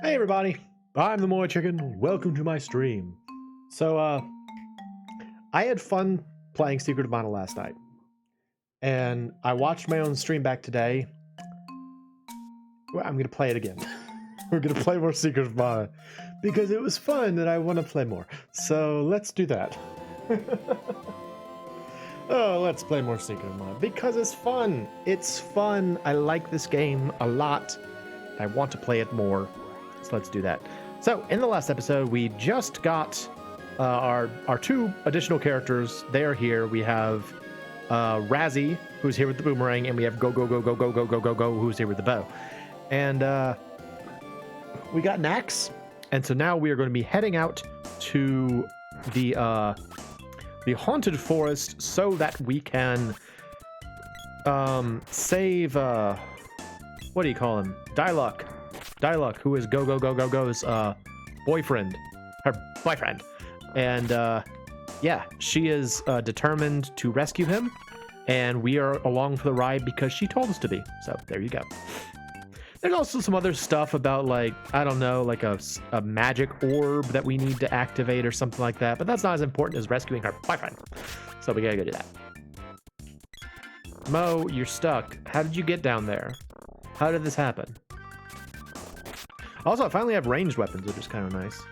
Hey everybody, I'm the MoeChicken. Welcome to my stream. So, I had fun playing Secret of Mana last night, and I watched my own stream back today. Well, I'm gonna play it again. We're gonna play more Secret of Mana because it was fun and I want to play more. So let's do that. Oh, let's play more Secret of Mana because it's fun. It's fun. I like this game a lot. I want to play it more. So let's do that. So in the last episode, we just got our two additional characters. They are here. We have Razzie, who's here with the boomerang, and we have Go, who's here with the bow. And we got Nax. And so now we are going to be heading out to the haunted forest so that we can save what do you call him? Diluc, who is Go's boyfriend, her boyfriend. And yeah, she is determined to rescue him, and we are along for the ride because she told us to be. So there you go. There's also some other stuff about, like, I don't know, like a magic orb that we need to activate or something like that, but that's not as important as rescuing her boyfriend. So we gotta go do that. Mo, you're stuck. How did you get down there? How did this happen? Also, I finally have ranged weapons, which is kind of nice.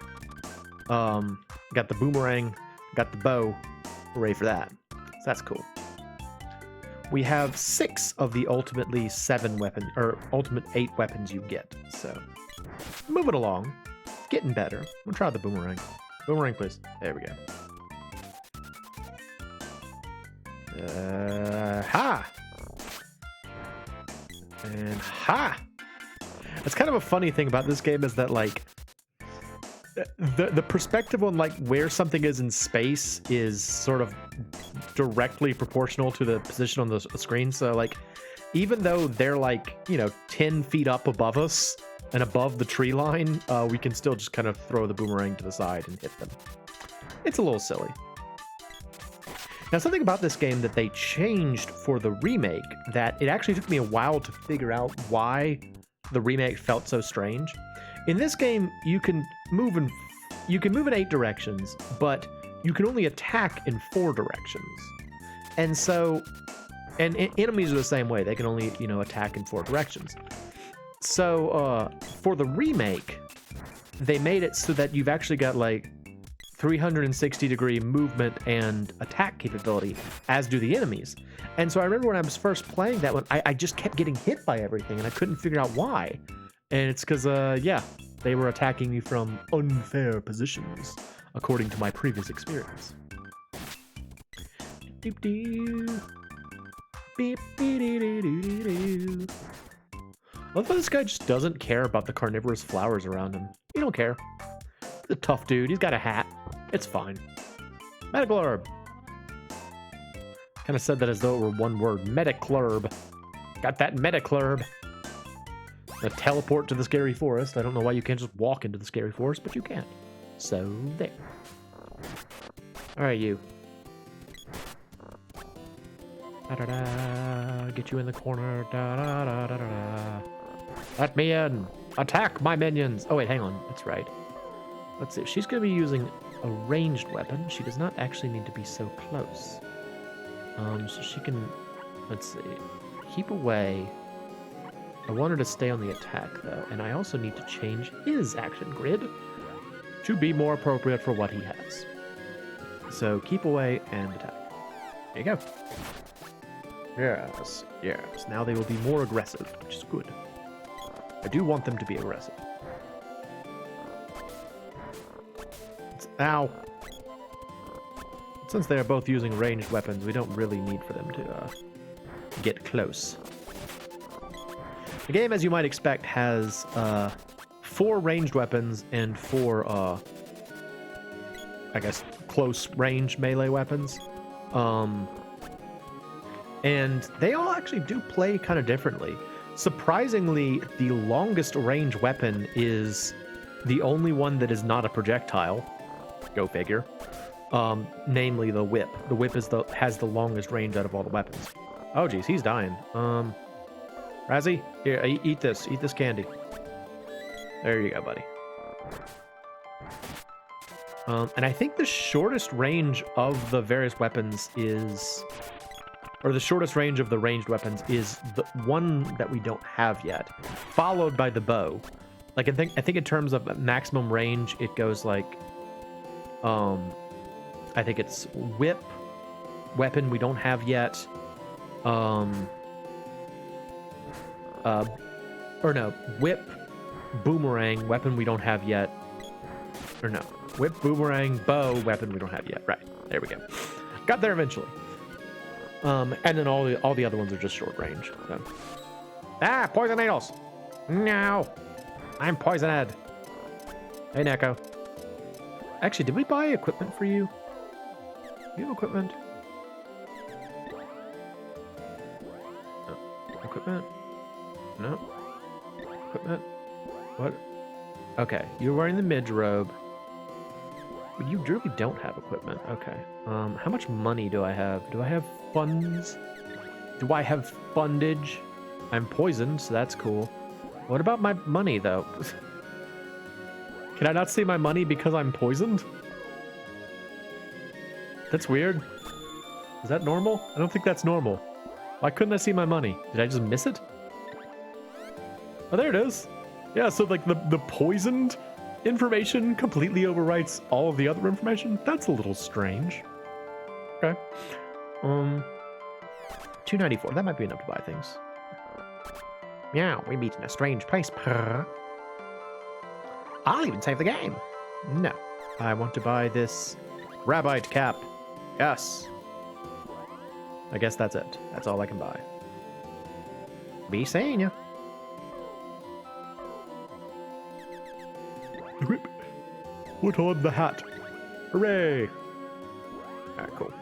Got the boomerang, got the bow. Hooray for that. So that's cool. We have 6 of the ultimately 7 weapons, or ultimate 8 weapons you get. So, moving along. Getting better. We'll try the boomerang. Boomerang, please. There we go. Ha! And ha! That's kind of a funny thing about this game is that, like, the perspective on, like, where something is in space is sort of directly proportional to the position on the screen. So, like, even though they're, like, you know, 10 feet up above us and above the tree line, we can still just kind of throw the boomerang to the side and hit them. It's a little silly. Now, something about this game that they changed for the remake that it actually took me a while to figure out why the remake felt so strange. In this game, you can move in 8 directions, but you can only attack in 4 directions. And so, and enemies are the same way. They can only, you know, attack in 4 directions. So, for the remake, they made it so that you've actually got, like, 360-degree movement and attack capability, as do the enemies. And so I remember when I was first playing that one, I just kept getting hit by everything, and I couldn't figure out why. And it's because, yeah, they were attacking me from unfair positions, according to my previous experience. I love how this guy just doesn't care about the carnivorous flowers around him. He don't care. He's a tough dude. He's got a hat. It's fine. Medical herb. Kind of said that as though it were one word. Mediclurb. Got that mediclurb. A teleport to the scary forest. I don't know why you can't just walk into the scary forest, but you can. So, there. Alright, you. Da-da-da. Get you in the corner. Da-da-da-da-da. Let me in. Attack my minions. Oh, wait, hang on. That's right. Let's see. If she's going to be using a ranged weapon, she does not actually need to be so close. So she can, let's see, keep away. I want her to stay on the attack, though, and I also need to change his action grid to be more appropriate for what he has. So keep away and attack. There you go. Yes, yes. Now they will be more aggressive, which is good. I do want them to be aggressive. Ow. Since they are both using ranged weapons, we don't really need for them to get close. The game, as you might expect, has 4 ranged weapons and 4, I guess, close range melee weapons. And they all actually do play kind of differently. Surprisingly, the longest range weapon is the only one that is not a projectile. Go figure. Namely the whip. The whip has the longest range out of all the weapons. Oh geez, he's dying. Razzie, here, eat this. Eat this candy. There you go, buddy. And I think the shortest range of the various weapons is, or the shortest range of the ranged weapons is the one that we don't have yet, followed by the bow. Like I think in terms of maximum range, it goes like, I think it's whip, weapon we don't have yet, or no, whip, boomerang, weapon we don't have yet, or no, whip, boomerang, bow, weapon we don't have yet. Right, there we go. Got there eventually. And then all the other ones are just short range. So. Ah, poison needles. No, I'm poisoned. Hey, Neko. Actually, did we buy equipment for you? Do you have equipment? No. Equipment? No. Equipment? What? Okay, you're wearing the midge robe. But you really don't have equipment. Okay. How much money do I have? Do I have funds? Do I have fundage? I'm poisoned, so that's cool. What about my money, though? Can I not see my money because I'm poisoned? That's weird. Is that normal? I don't think that's normal. Why couldn't I see my money? Did I just miss it? Oh, there it is. Yeah, so like the poisoned information completely overwrites all of the other information? That's a little strange. Okay. 294. That might be enough to buy things. Meow, we meet in a strange place. Purr. I'll even save the game. No. I want to buy this rabbite cap. Yes. I guess that's it. That's all I can buy. Be seeing ya. Whip. Put on the hat. Hooray. Alright, cool.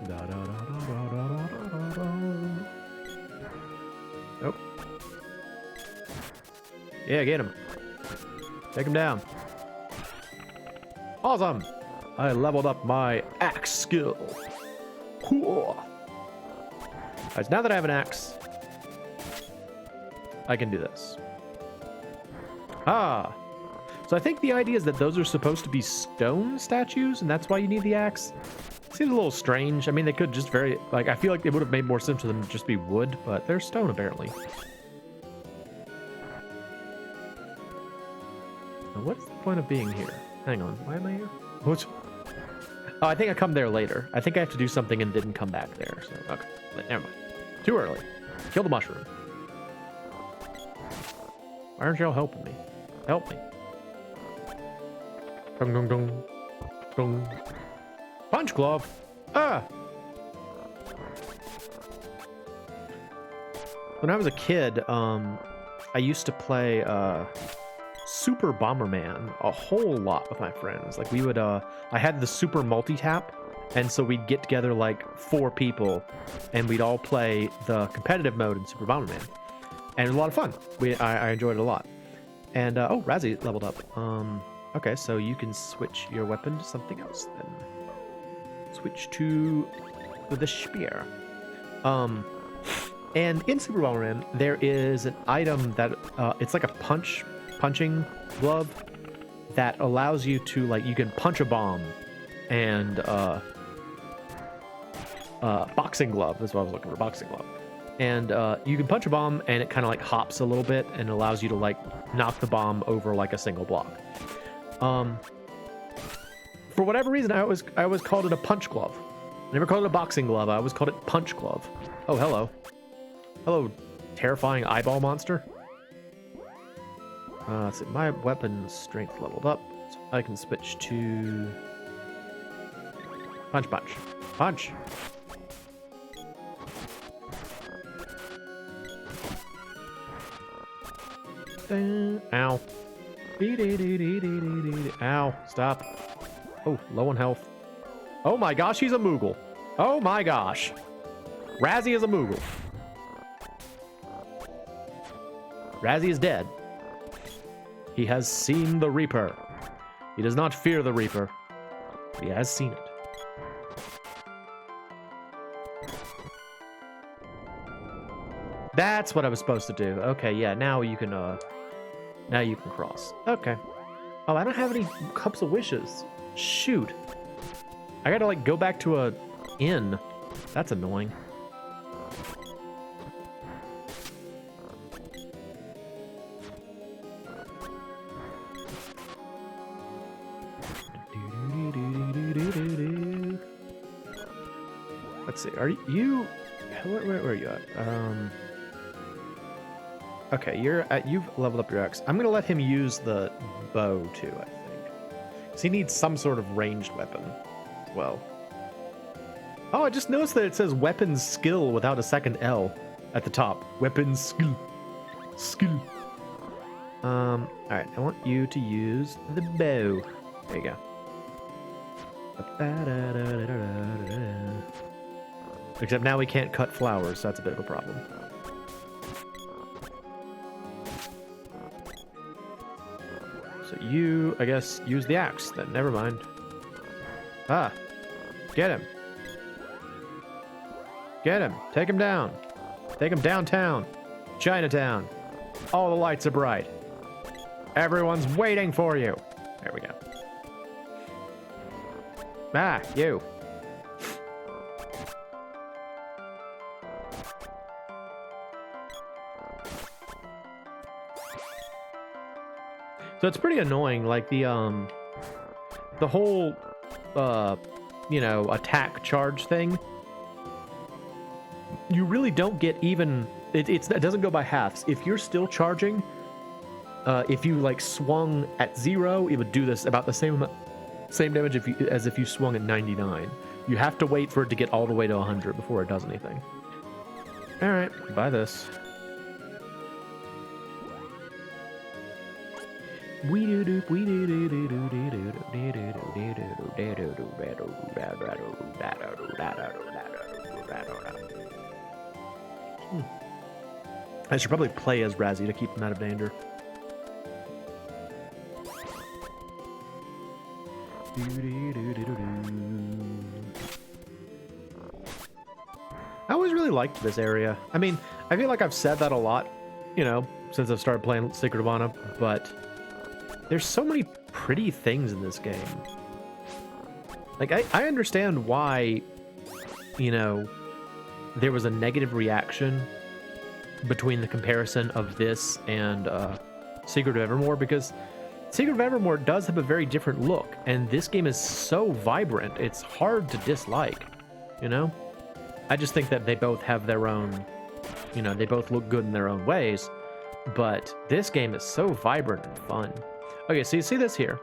Da, da, da, da, da, da, da, da. Nope. Yeah, get him. Take him down. Awesome. I leveled up my axe skill. Cool. Alright, so now that I have an axe, I can do this. Ah. So I think the idea is that those are supposed to be stone statues, and that's why you need the axe. Seems a little strange. I mean, they could just very, like, I feel like it would have made more sense for them to just be wood, but they're stone apparently. Now, what's the point of being here? Hang on, why am I here? What? Oh, I think I come there later. I think I have to do something and didn't come back there. So, okay, never mind. Too early. Kill the mushroom. Why aren't y'all helping me? Help me. Dung, dung, dung. Dung. Punch glove. Ah. When I was a kid, I used to play Super Bomberman a whole lot with my friends. Like we would, I had the Super Multi-Tap, and so we'd get together like 4 people, and we'd all play the competitive mode in Super Bomberman, and it was a lot of fun. I enjoyed it a lot. And oh, Razzie leveled up. Okay, so you can switch your weapon to something else then. Switch to the spear. And in Super Bomberman, there is an item that it's like a punching glove that allows you to, like, you can punch a bomb, and boxing glove. That's what I was looking for, boxing glove. And you can punch a bomb, and it kind of like hops a little bit and allows you to like knock the bomb over like a single block. For whatever reason, I always called it a punch glove. I never called it a boxing glove. I always called it punch glove. Oh, hello. Hello, terrifying eyeball monster. Let's see, my weapon strength leveled up, so I can switch to punch. Punch. Ow. Ow, stop. Oh, low on health. Oh my gosh, he's a Moogle. Oh my gosh. Razzie is a Moogle. Razzie is dead. He has seen the Reaper. He does not fear the Reaper. He has seen it. That's what I was supposed to do. Okay, yeah, now you can, Now you can cross. Okay. Oh, I don't have any cups of wishes. Shoot. I gotta like go back to a inn. That's annoying. Let's see. Are you? Where are you at? Okay, you've leveled up your axe. I'm gonna let him use the bow too. I think. So he needs some sort of ranged weapon as well. Oh, I just noticed that it says weapons skill without a second L at the top. Weapons skill. Skill. All right. I want you to use the bow. There you go. Except now we can't cut flowers, so that's a bit of a problem. So you, I guess, use the axe then. Never mind. Ah. Get him. Get him. Take him down. Take him downtown. Chinatown. All the lights are bright. Everyone's waiting for you. There we go. Ah, you. So it's pretty annoying, like the whole, you know, attack charge thing. You really don't get even, it doesn't go by halves. If you're still charging, if you like swung at 0, it would do this about the same damage as if you swung at 99. You have to wait for it to get all the way to 100 before it does anything. All right, buy this. I should probably play as Razzie to keep him out of danger. I always really liked this area. I mean, I feel like I've said that a lot, you know, since I've started playing Secret of Mana, but there's so many pretty things in this game. Like, I understand why, you know, there was a negative reaction between the comparison of this and Secret of Evermore, because Secret of Evermore does have a very different look, and this game is so vibrant, it's hard to dislike, you know? I just think that they both have their own, you know, they both look good in their own ways, but this game is so vibrant and fun. Okay, so you see this here.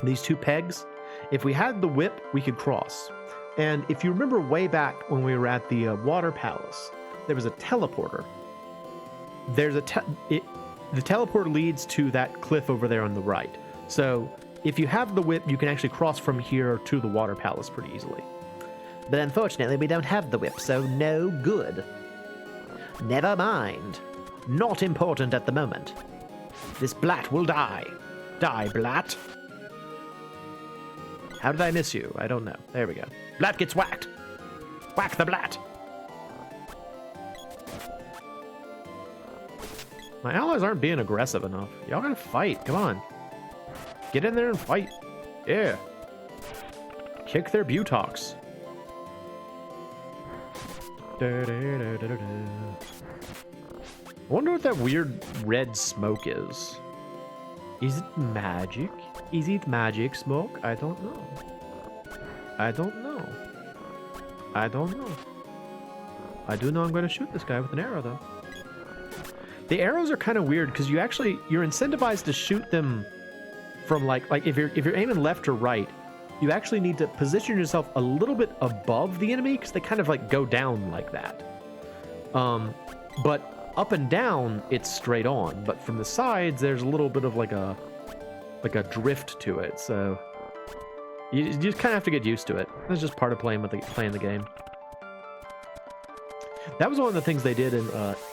These two pegs. If we had the whip, we could cross. And if you remember way back when we were at the Water Palace, there was a teleporter. There's a the teleporter leads to that cliff over there on the right. So if you have the whip, you can actually cross from here to the Water Palace pretty easily. But unfortunately, we don't have the whip, so no good. Never mind. Not important at the moment. This blat will die. Die, blat. How did I miss you? I don't know. There we go. Blat gets whacked. Whack the blat. My allies aren't being aggressive enough. Y'all gotta fight. Come on. Get in there and fight. Yeah. Kick their buttocks. I wonder what that weird red smoke is. Is it magic? Is it magic smoke? I don't know. I don't know. I don't know. I do know I'm going to shoot this guy with an arrow, though. The arrows are kind of weird because you're incentivized to shoot them from like if you're aiming left or right, you actually need to position yourself a little bit above the enemy because they kind of like go down like that. But up and down, it's straight on, but from the sides, there's a little bit of like a drift to it. So you just kind of have to get used to it. That's just part of playing the game. That was one of the things they did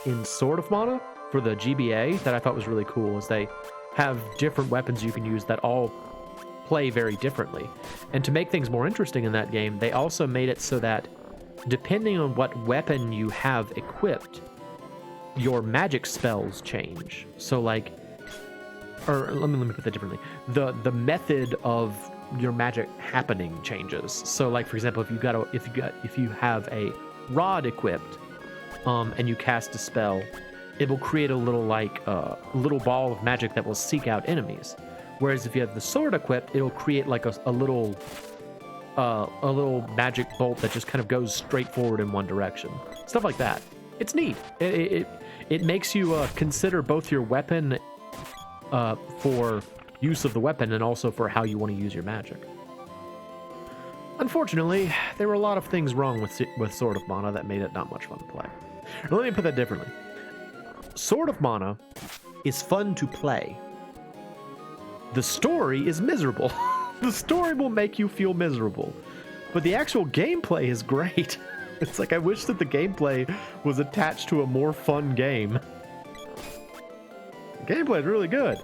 in Sword of Mana for the GBA that I thought was really cool. Is they have different weapons you can use that all play very differently. And to make things more interesting in that game, they also made it so that depending on what weapon you have equipped, your magic spells change. So like or let me put that differently. The method of your magic happening changes. So like for example, if you have a rod equipped, and you cast a spell, it will create a little little ball of magic that will seek out enemies. Whereas if you have the sword equipped, it'll create like a little magic bolt that just kind of goes straight forward in one direction. Stuff like that. It's neat. It makes you consider both your weapon for use of the weapon and also for how you want to use your magic. Unfortunately, there were a lot of things wrong with Sword of Mana that made it not much fun to play. Or let me put that differently. Sword of Mana is fun to play. The story is miserable. The story will make you feel miserable. But the actual gameplay is great. It's like I wish that the gameplay was attached to a more fun game. The gameplay is really good.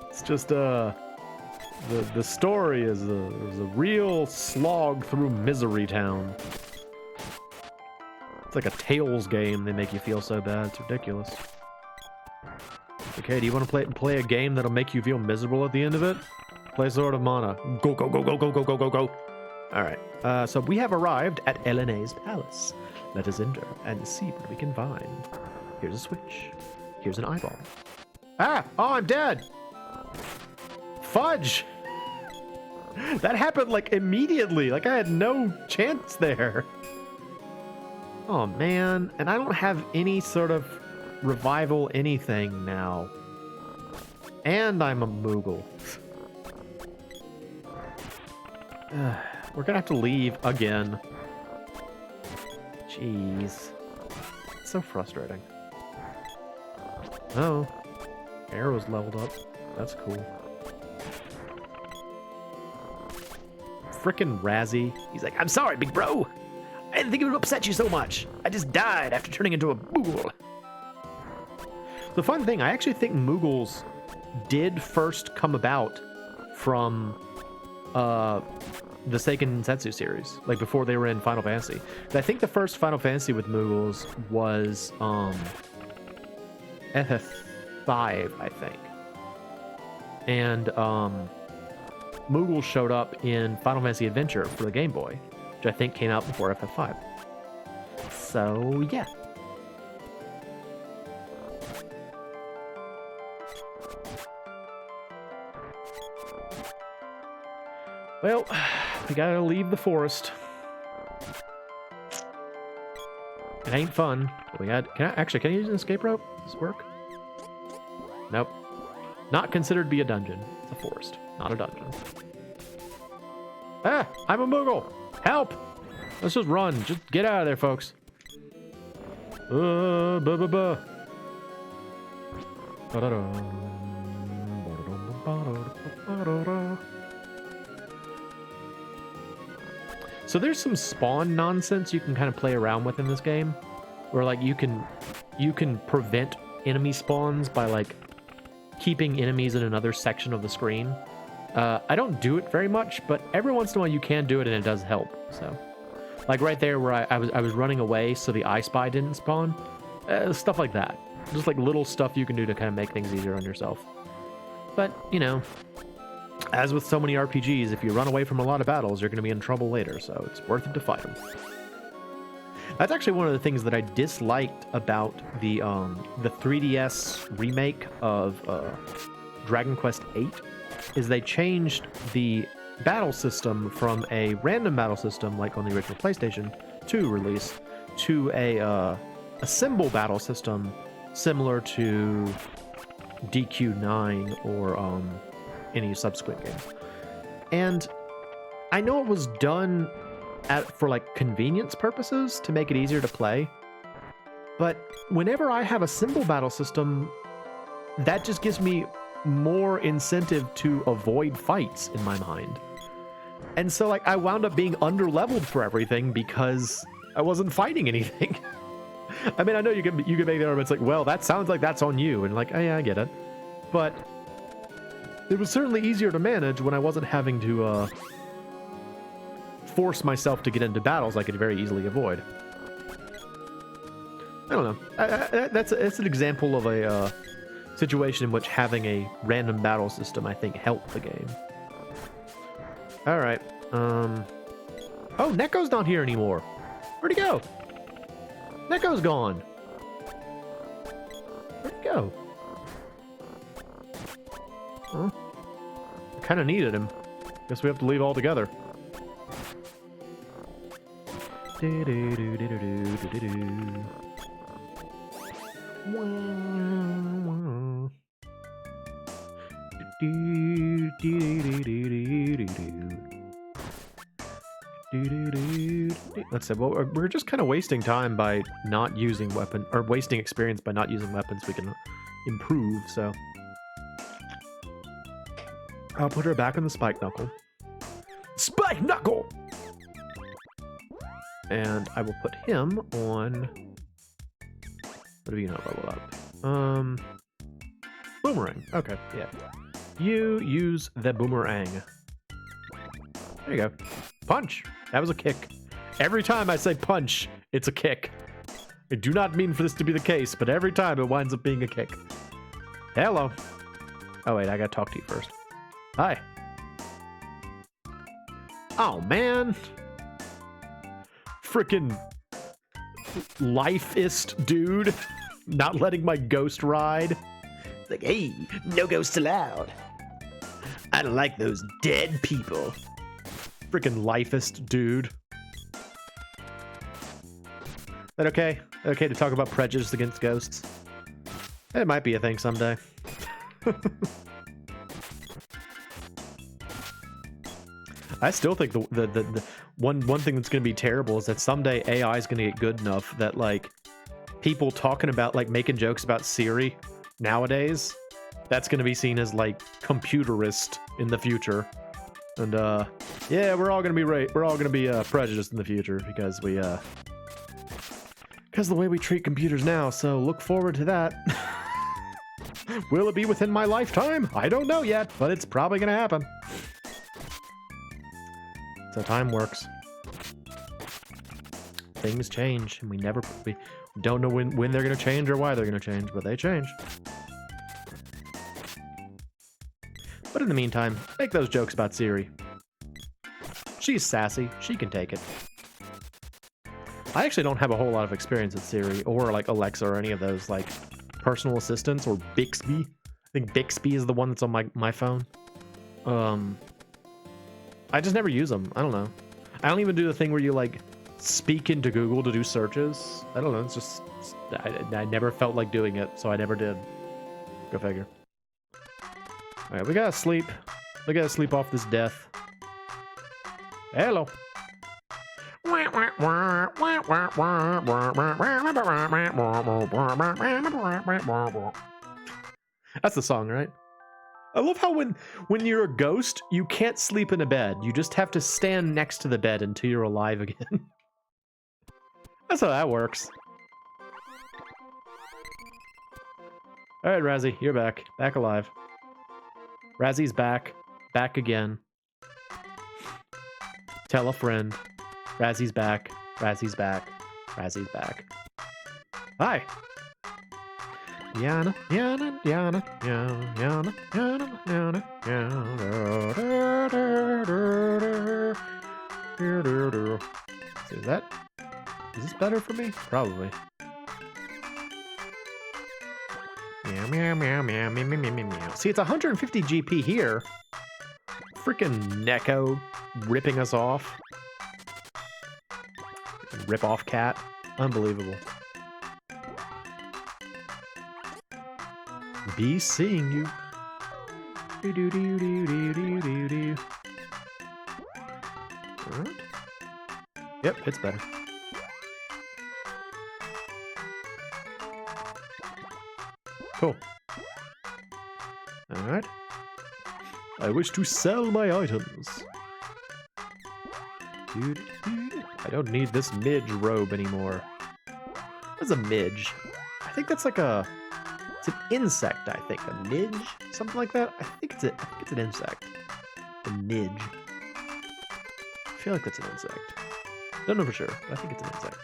It's just the story is a real slog through Misery Town. It's like a Tales game. They make you feel so bad. It's ridiculous. Okay, do you want to play a game that'll make you feel miserable at the end of it? Play Sword of Mana. Go, go, go, go, go, go, go, go, go. All right. So we have arrived at Elene's palace. Let us enter and see what we can find. Here's a switch. Here's an eyeball. Ah! Oh, I'm dead! Fudge! That happened like immediately. Like I had no chance there. Oh man, and I don't have any sort of revival anything now. And I'm a Moogle. We're gonna have to leave again. Jeez. It's so frustrating. Oh. Arrow's leveled up. That's cool. Frickin' Razzie. He's like, I'm sorry, big bro. I didn't think it would upset you so much. I just died after turning into a Moogle. The fun thing, I actually think Moogles did first come about from the Seiken Densetsu series, like before they were in Final Fantasy. I think the first Final Fantasy with Moogles was FF5, I think. And Moogles showed up in Final Fantasy Adventure for the Game Boy, which I think came out before FF5. So, yeah. Well, we gotta leave the forest. It ain't fun. But we got. Can I use an escape rope? Does this work? Nope. Not considered to be a dungeon. It's a forest, not a dungeon. Ah! I'm a Moogle! Help! Let's just run. Just get out of there, folks. So there's some spawn nonsense you can kind of play around with in this game, where like you can prevent enemy spawns by like keeping enemies in another section of the screen. I don't do it very much, but every once in a while you can do it and it does help. So like right there where I was running away so the I Spy didn't spawn, stuff like that. Just like little stuff you can do to kind of make things easier on yourself. But you know, as with so many RPGs, if you run away from a lot of battles, you're going to be in trouble later, so it's worth it to fight them. That's actually one of the things that I disliked about the 3DS remake of Dragon Quest VIII, is they changed the battle system from a random battle system like on the original PlayStation 2 release to a symbol battle system similar to DQ9 or any subsequent games. And I know it was done for like convenience purposes to make it easier to play, but whenever I have a symbol battle system, that just gives me more incentive to avoid fights in my mind. And so like I wound up being under-leveled for everything because I wasn't fighting anything. I mean, I know you can make the argument, it's like, well, that sounds like that's on you, and like, oh yeah, I get it. But it was certainly easier to manage when I wasn't having to force myself to get into battles I could very easily avoid. I don't know. That's an example of a situation in which having a random battle system, I think, helped the game. All right. Oh, Neko's not here anymore. Where'd he go? Neko's gone. Where'd he go? Huh? I kind of needed him. Guess we have to leave altogether. Let's say, well, we're just kind of wasting time by not using weapon, or wasting experience by not using weapons we can improve, so I'll put her back on the Spike Knuckle. Spike Knuckle! And I will put him on... What have you not leveled up? Boomerang. Okay, yeah. You use the boomerang. There you go. Punch! That was a kick. Every time I say punch, it's a kick. I do not mean for this to be the case, but every time it winds up being a kick. Hello. Oh wait, I gotta talk to you first. Hi. Oh man. Frickin' lifeist dude. Not letting my ghost ride. Like, hey, no ghosts allowed. I don't like those dead people. Frickin' lifeist dude. That okay? Okay to talk about prejudice against ghosts? It might be a thing someday. I still think the one thing that's going to be terrible is that someday AI is going to get good enough that, like, people talking about, like, making jokes about Siri nowadays, that's going to be seen as, like, computerist in the future. And yeah, we're all going to be prejudiced in the future because because the way we treat computers now. So look forward to that. Will it be within my lifetime? I don't know yet, but it's probably going to happen. That's how time works. Things change, and we don't know when they're going to change or why they're going to change, but they change. But in the meantime, make those jokes about Siri. She's sassy. She can take it. I actually don't have a whole lot of experience with Siri or, like, Alexa or any of those, like, personal assistants or Bixby. I think Bixby is the one that's on my phone. I just never use them. I don't know. I don't even do the thing where you, like, speak into Google to do searches. I don't know. It's just... I never felt like doing it, so I never did. Go figure. Alright, we gotta sleep. We gotta sleep off this death. Hello. That's the song, right? I love how when you're a ghost, you can't sleep in a bed. You just have to stand next to the bed until you're alive again. That's how that works. Alright, Razzie, you're back. Back alive. Razzie's back. Back again. Tell a friend. Razzie's back. Razzie's back. Razzie's back. Hi. Yana, Yana, Yana, Yana, Yana, Yana, Yana, Yana. Is this better for me? Probably. Meow, meow, meow, meow, meow, meow, meow, meow. See, it's 150 GP here. Freaking Neko ripping us off. Rip off cat. Unbelievable. Be seeing you. Do do do do do do do do. Alright. Yep, it's better. Cool. Alright. I wish to sell my items. Dude, I don't need this midge robe anymore. What's a midge? I think that's like a... It's an insect, I think. A midge? Something like that? I think it's an insect. A midge. I feel like that's an insect. Don't know for sure, but I think it's an insect.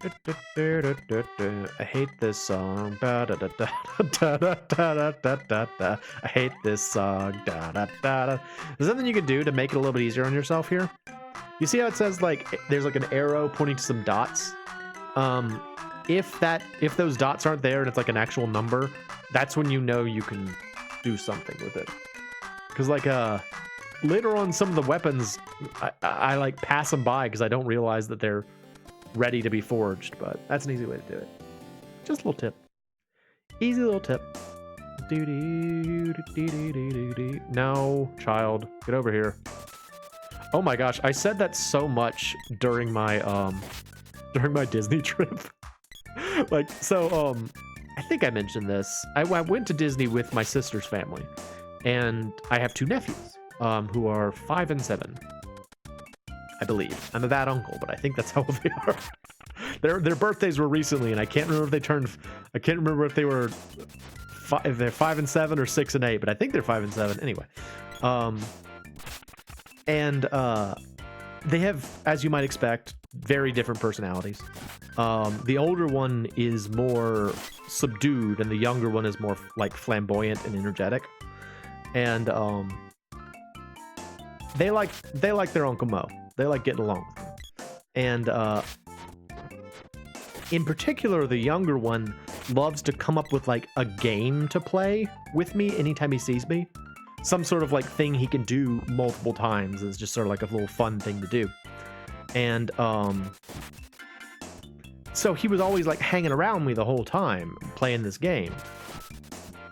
I hate this song. I hate this song. There's something you can do to make it a little bit easier on yourself here. You see how it says like there's like an arrow pointing to some dots? If those dots aren't there and it's like an actual number, that's when you know you can do something with it. Because like later on, some of the weapons I like pass them by because I don't realize that they're ready to be forged, but that's an easy way to do it. Just a little tip. Easy little tip. No, child, get over here. Oh my gosh, I said that so much during my Disney trip. Like, so I think I mentioned this. I went to Disney with my sister's family, and I have two nephews who are 5 and 7. I believe. I'm a bad uncle, but I think that's how old they are. Their birthdays were recently, and I can't remember if they turned. I can't remember if they were if they're 5 and 7 or 6 and 8, but I think they're 5 and 7 anyway. They have, as you might expect, very different personalities. The older one is more subdued, and the younger one is more like flamboyant and energetic. And they like their Uncle Mo. They like getting along with him. And in particular, the younger one loves to come up with like a game to play with me anytime he sees me. Some sort of like thing he can do multiple times. It's just sort of like a little fun thing to do. And so he was always like hanging around me the whole time playing this game.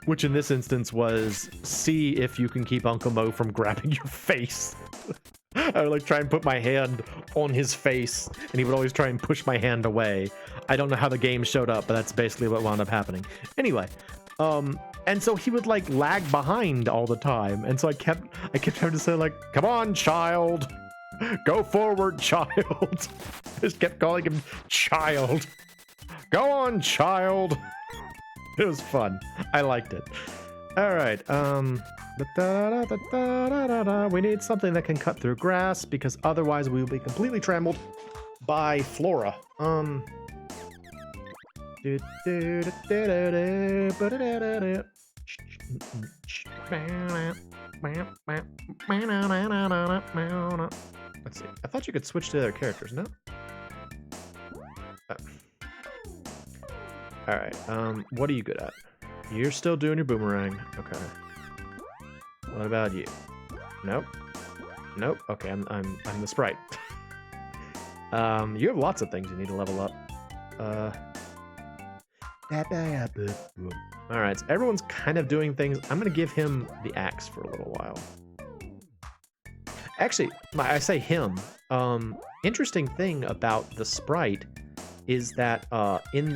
Which in this instance was see if you can keep Uncle Mo from grabbing your face. I would like try and put my hand on his face, and he would always try and push my hand away. I don't know how the game showed up, but that's basically what wound up happening. Anyway, and so he would like lag behind all the time, and so I kept having to say like, "Come on, child, go forward, child." I just kept calling him child. Go on, child. It was fun. I liked it. All right. We need something that can cut through grass because otherwise we will be completely trampled by flora. Let's see. I thought you could switch to other characters, no? All right. What are you good at? You're still doing your boomerang. Okay. What about you? Nope. Nope. Okay, I'm the sprite. You have lots of things you need to level up. All right. So everyone's kind of doing things. I'm gonna give him the axe for a little while. Actually, I say him. Interesting thing about the sprite is that in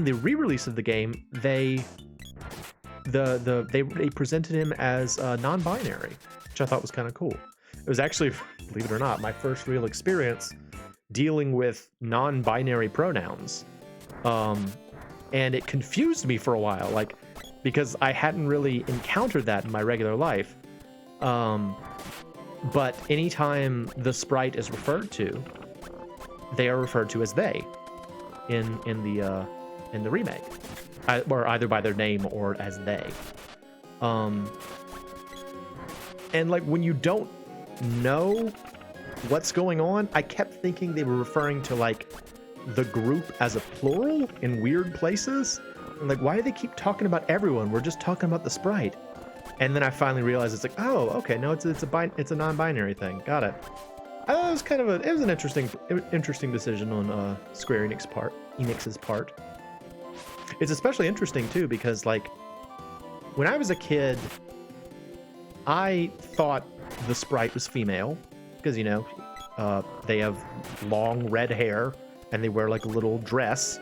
the re-release of the game, they presented him as non-binary, which I thought was kind of cool. It was actually, believe it or not, my first real experience dealing with non-binary pronouns, and it confused me for a while, like because I hadn't really encountered that in my regular life. But anytime the sprite is referred to, they are referred to as they in the remake, or either by their name or as they. And like when you don't know what's going on, I kept thinking they were referring to like the group as a plural in weird places. I'm like, why do they keep talking about everyone? We're just talking about the sprite. And then I finally realized it's like, oh, okay, no, it's a non-binary thing. Got it. I thought it was kind of it was an interesting decision on Square Enix's part. It's especially interesting too because like when I was a kid, I thought the sprite was female because, you know, they have long red hair and they wear like a little dress.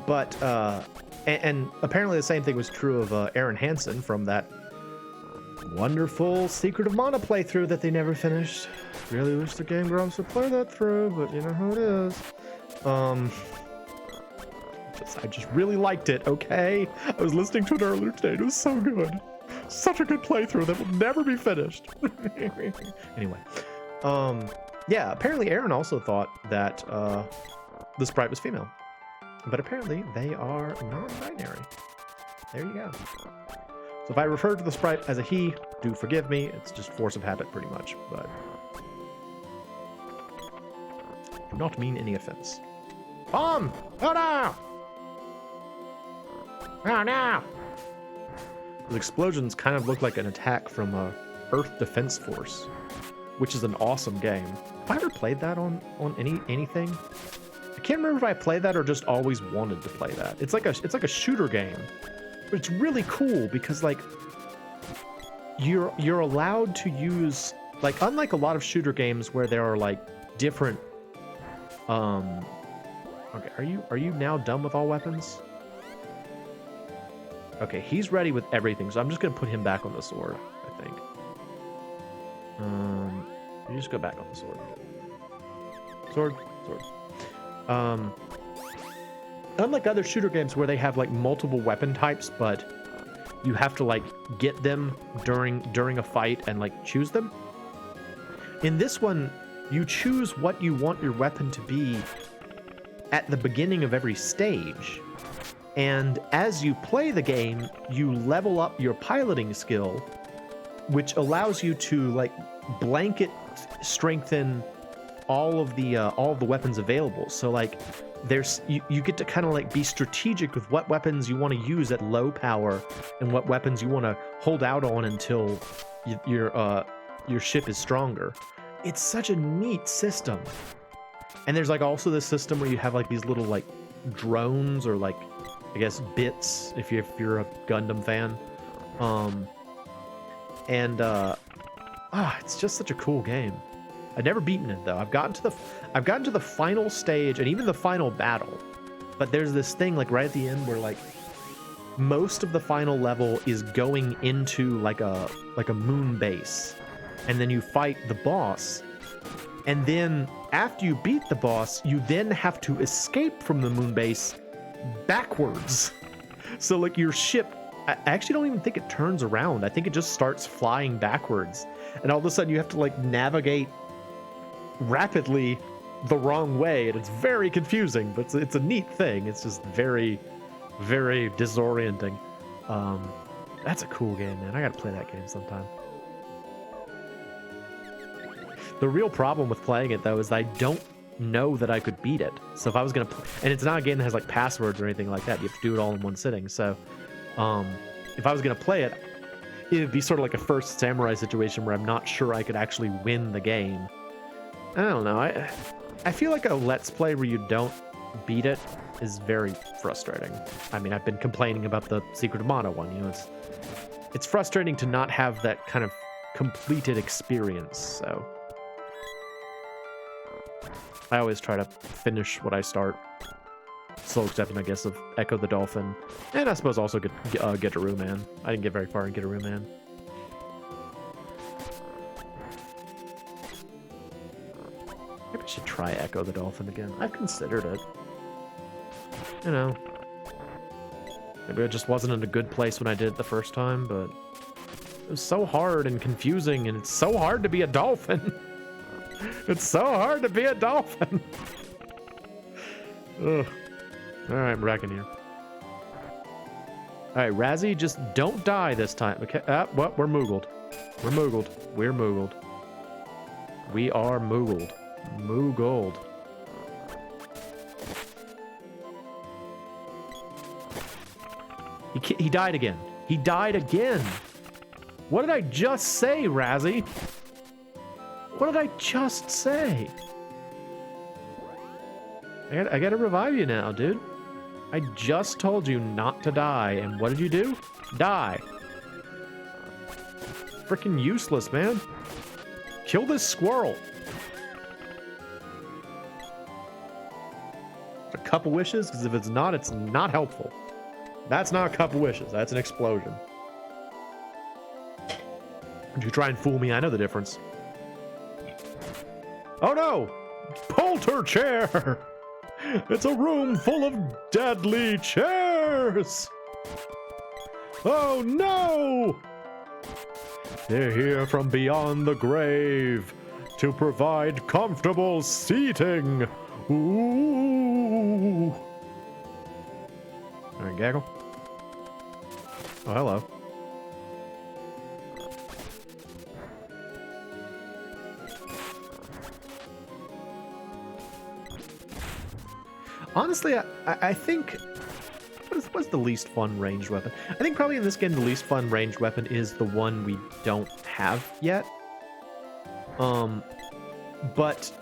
But apparently the same thing was true of Aaron Hansen from that wonderful Secret of Mana playthrough that they never finished. Really wish the Game Grumps would play that through, but you know how it is. I just really liked it, okay? I was listening to it earlier today. It was so good. Such a good playthrough that will never be finished. Anyway, Yeah, apparently Aaron also thought that the sprite was female. But apparently they are non-binary. There you go. So if I refer to the sprite as a he, do forgive me. It's just force of habit pretty much, but do not mean any offense. Oh no! Oh no! Those explosions kind of look like an attack from a Earth Defense Force, which is an awesome game. Have I ever played that on anything? I can't remember if I played that or just always wanted to play that. It's like a shooter game, but it's really cool because like you're allowed to use, like, unlike a lot of shooter games where there are like different okay, are you now done with all weapons? Okay, he's ready with everything, so I'm just gonna put him back on the sword, I think. You just go back on the sword. Sword. Unlike other shooter games where they have like multiple weapon types, but you have to like get them during a fight and like choose them. In this one, you choose what you want your weapon to be at the beginning of every stage. And as you play the game, you level up your piloting skill, which allows you to like blanket strengthen all of the weapons available. So like you get to kind of like be strategic with what weapons you want to use at low power and what weapons you want to hold out on until your ship is stronger. It's such a neat system. And there's like also this system where you have like these little like drones or like, I guess, bits if you're a Gundam fan. It's just such a cool game. I've never beaten it though. I've gotten to the final stage and even the final battle. But there's this thing like right at the end where like most of the final level is going into like a moon base. And then you fight the boss. And then after you beat the boss, you then have to escape from the moon base backwards. So like your ship, I actually don't even think it turns around. I think it just starts flying backwards. And all of a sudden you have to like navigate rapidly the wrong way. And it's very confusing, but it's a neat thing. It's just very, very disorienting. That's a cool game, man. I gotta play that game sometime. The real problem with playing it though is I don't know that I could beat it. So if I was gonna and it's not a game that has like passwords or anything like that. You have to do it all in one sitting. So if I was gonna play it, it would be sort of like a First Samurai situation where I'm not sure I could actually win the game. I don't know. I feel like a Let's Play where you don't beat it is very frustrating. I mean, I've been complaining about the Secret of Mana one. You know, it's frustrating to not have that kind of completed experience. So I always try to finish what I start. Sole exception, I guess, of Echo the Dolphin. And I suppose also Getaroo Man. I didn't get very far in Getaroo Man. Maybe I should try Echo the Dolphin again. I've considered it. You know. Maybe I just wasn't in a good place when I did it the first time, but it was so hard and confusing, and it's so hard to be a dolphin. It's so hard to be a dolphin. Ugh. Alright, I'm wrecking here. Alright, Razzie, just don't die this time. Okay, well, we're moogled. We're moogled. We're moogled. We are moogled. Moogled. He died again. He died again. What did I just say, Razzie? What did I just say? I gotta revive you now, dude. I just told you not to die, and what did you do? Die. Freaking useless, man. Kill this squirrel. A cup of wishes? Because if it's not helpful. That's not a cup of wishes. That's an explosion. Would you try and fool me? I know the difference. Oh no! Polter chair! It's a room full of deadly chairs! Oh no! They're here from beyond the grave to provide comfortable seating. Ooh. All right, Gaggle. Oh, hello. Honestly, I think... What's the least fun ranged weapon? I think probably in this game, the least fun ranged weapon is the one we don't have yet. But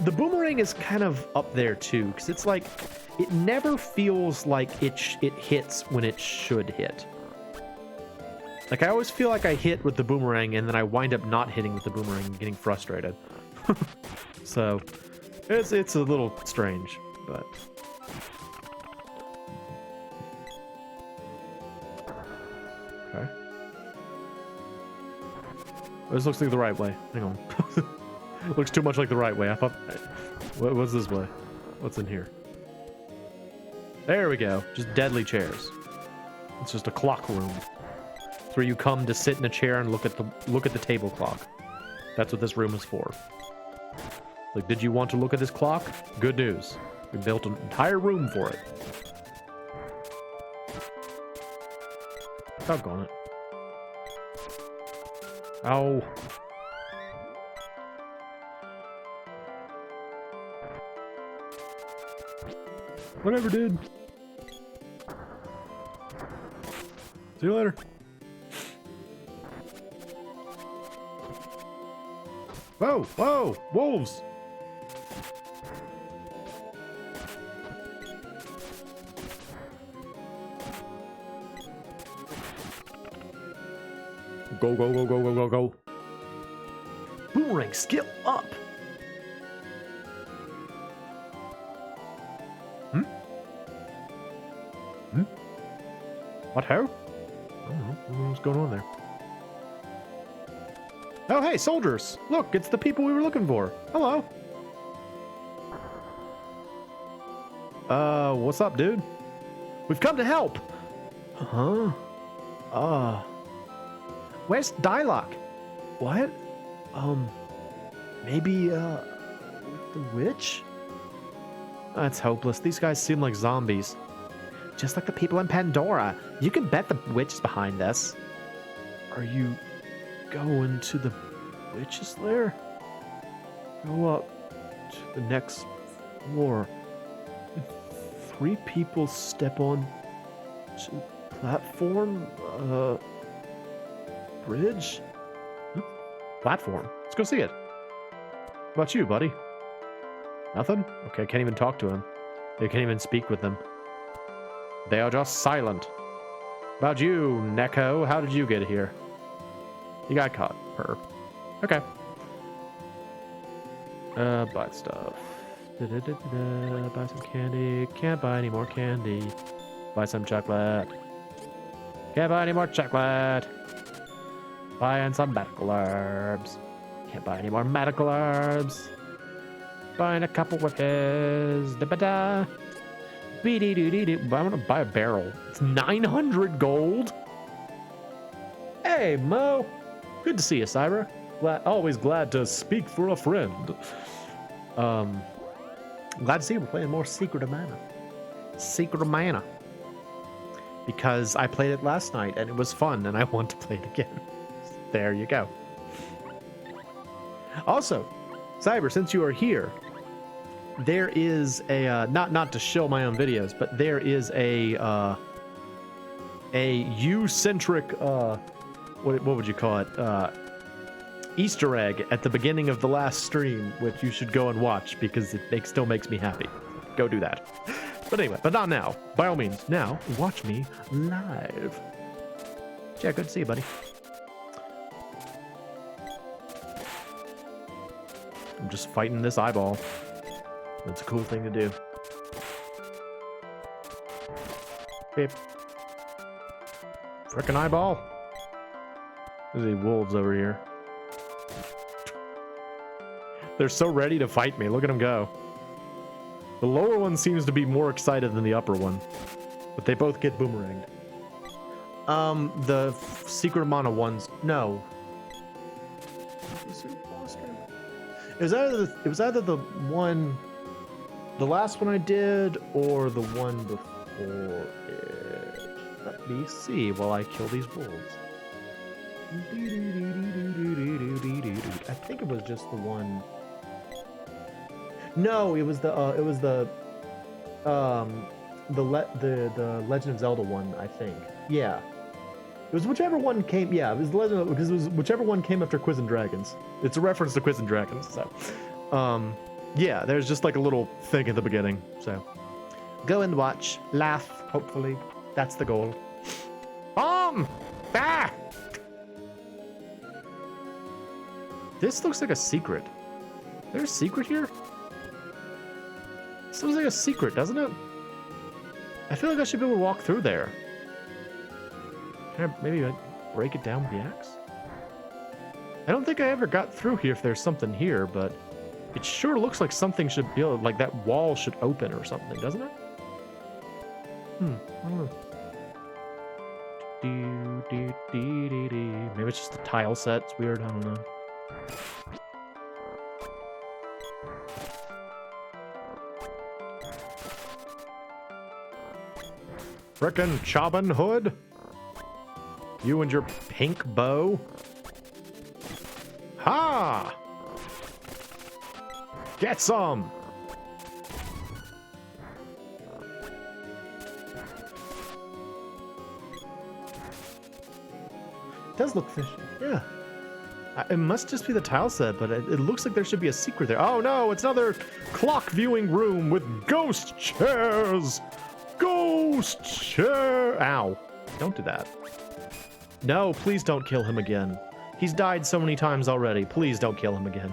the boomerang is kind of up there too, because it's like, it never feels like it hits when it should hit. Like, I always feel like I hit with the boomerang, and then I wind up not hitting with the boomerang and getting frustrated. So, it's a little strange, but... Okay. This looks like the right way. Hang on. Looks too much like the right way. I thought... What's this way? What's in here? There we go. Just deadly chairs. It's just a clock room. It's where you come to sit in a chair and look at the table clock. That's what this room is for. Like, did you want to look at this clock? Good news. We built an entire room for it. Doggone it. Ow. Whatever, dude. See you later. Whoa, whoa, wolves. Go, go, go, go, go, go, go. Boomerang skill up. Hmm? Hmm? What, how? I don't know what's going on there. Oh, hey, soldiers. Look, it's the people we were looking for. Hello. What's up, dude? We've come to help. Huh? Where's Dialogue? What? Maybe, the witch? That's hopeless. These guys seem like zombies. Just like the people in Pandora. You can bet the witch is behind this. Are you going to the witch's lair? Go up to the next floor. If 3 people step on to the platform, bridge? Platform. Let's go see it. What about you, buddy? Nothing? Okay, I can't even talk to him. I can't even speak with them. They are just silent. About you, Neko, how did you get here? You got caught. Her. Okay. Buy stuff. Buy some candy. Can't buy any more candy. Buy some chocolate. Can't buy any more chocolate. Buying some medical herbs. Can't buy any more medical herbs. Buying a couple witches. Da-ba-da. Be-dee-doo-dee-doo. I'm gonna buy a barrel. It's 900 gold. Hey, Mo. Good to see you, Cyber. Always glad to speak for a friend. Glad to see we're playing more Secret of Mana. Secret of Mana. Because I played it last night and it was fun and I want to play it again. There you go. Also, Cyber, since you are here, there is a not to shill my own videos, but there is a you-centric what would you call it? Easter egg at the beginning of the last stream, which you should go and watch because it still makes me happy. Go do that. But anyway, but not now. By all means, now watch me live. Yeah, good to see you, buddy. I'm just fighting this eyeball. That's a cool thing to do. Beep. Frickin' eyeball. There's any wolves over here. They're so ready to fight me. Look at them go. The lower one seems to be more excited than the upper one. But they both get boomeranged. The Secret of Mana ones. No. It was either the one, the last one I did, or the one before it. Let me see while I kill these wolves. I think it was just the one. No, it was the Legend of Zelda one, I think. Yeah. It was whichever one came. Yeah, it was the Legend of, because it was whichever one came after Quiz and Dragons. It's a reference to Quiz and Dragons. So, yeah, there's just like a little thing at the beginning. So, go and watch, laugh. Hopefully, that's the goal. Ah! This looks like a secret. There's a secret here? This looks like a secret, doesn't it? I feel like I should be able to walk through there. Can I maybe break it down with the axe? I don't think I ever got through here if there's something here, but it sure looks like something should be able, like that wall should open or something, doesn't it? I don't know. Maybe it's just a tile set. It's weird. I don't know. Frickin' Chobbin Hood. You and your pink bow. Ha! Get some! It does look fishy, yeah. It must just be the tile set, but it looks like there should be a secret there. Oh no, it's another clock viewing room with ghost chairs! Ghost chair! Ow. Don't do that. No, please don't kill him again. He's died so many times already. Please don't kill him again.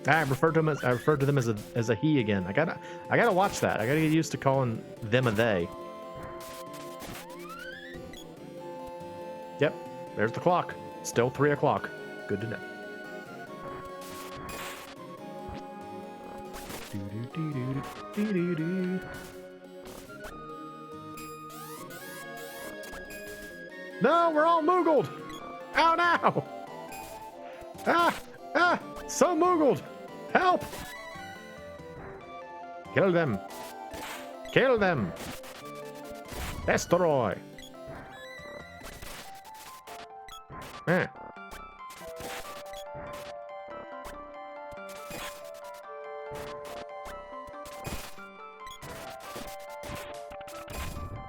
I refer to them as a he again. I gotta watch that. I gotta get used to calling them a they. Yep, there's the clock. Still 3 o'clock. Good to know. No, we're all moogled. Oh no! Ah! So moogled! Help! Kill them! Kill them! Destroy! Eh.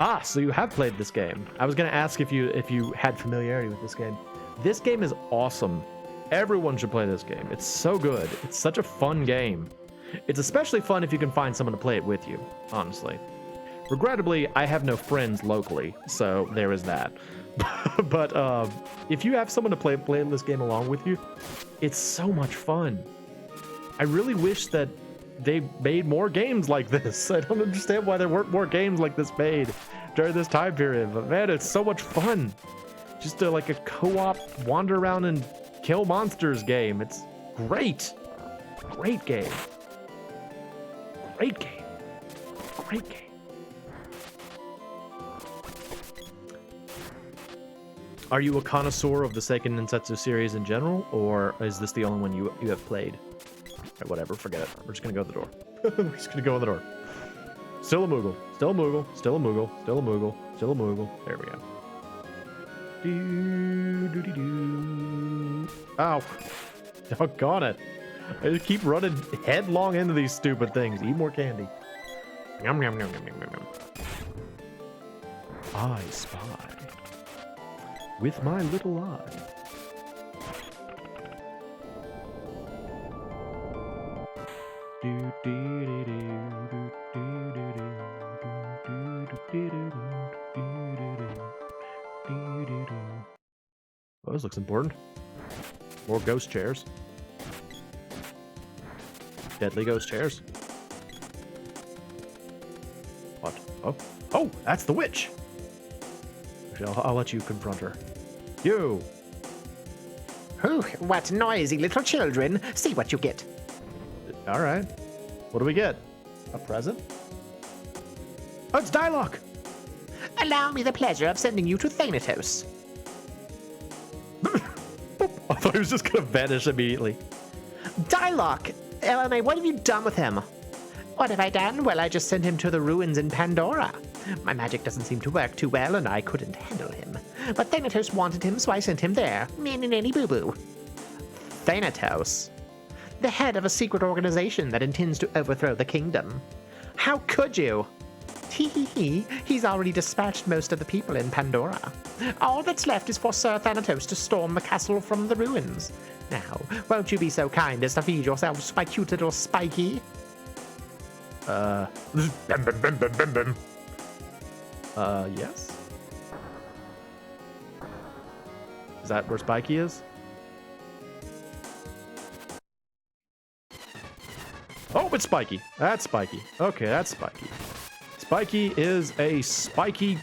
Ah, so you have played this game. I was gonna ask if you had familiarity with this game. This game is awesome. Everyone should play this game. It's so good. It's such a fun game. It's especially fun if you can find someone to play it with you, honestly. Regrettably, I have no friends locally, so there is that. But if you have someone to play this game along with you, it's so much fun. I really wish that they made more games like this. I don't understand why there weren't more games like this made during this time period, but man, it's so much fun. Just like a co-op wander around and kill monsters game. It's great. Great game. Great game. Great game. Are you a connoisseur of the Seiken Densetsu series in general, or is this the only one you have played? Right, whatever, forget it. We're just gonna go to the door. We're just gonna go in the door. Still a Moogle. Still a Moogle. Still a Moogle. Still a Moogle. Still a Moogle. There we go. Ow. Doggone it. I just keep running headlong into these stupid things. Eat more candy. Yum, yum, yum, yum, yum, yum. I spy. With my little eye. Oh, this looks important. More ghost chairs. Deadly ghost chairs. What? Oh, oh, that's the witch. Actually, I'll let you confront her. You. Whew, what noisy little children. See what you get. All right. What do we get? A present? Oh, it's dialogue. Allow me the pleasure of sending you to Thanatos. I thought he was just gonna vanish immediately. Dialogue! LNA, what have you done with him? What have I done? Well, I just sent him to the ruins in Pandora. My magic doesn't seem to work too well, and I couldn't handle him. But Thanatos wanted him, so I sent him there. Nanny boo-boo. Thanatos? The head of a secret organization that intends to overthrow the kingdom. How could you? He's already dispatched most of the people in Pandora. All that's left is for Sir Thanatos to storm the castle from the ruins. Now, won't you be so kind as to feed yourselves to my cute little Spiky? Yes? Is that where Spiky is? Oh, it's Spiky. That's Spiky. Okay, that's Spiky. Spiky is a spiky,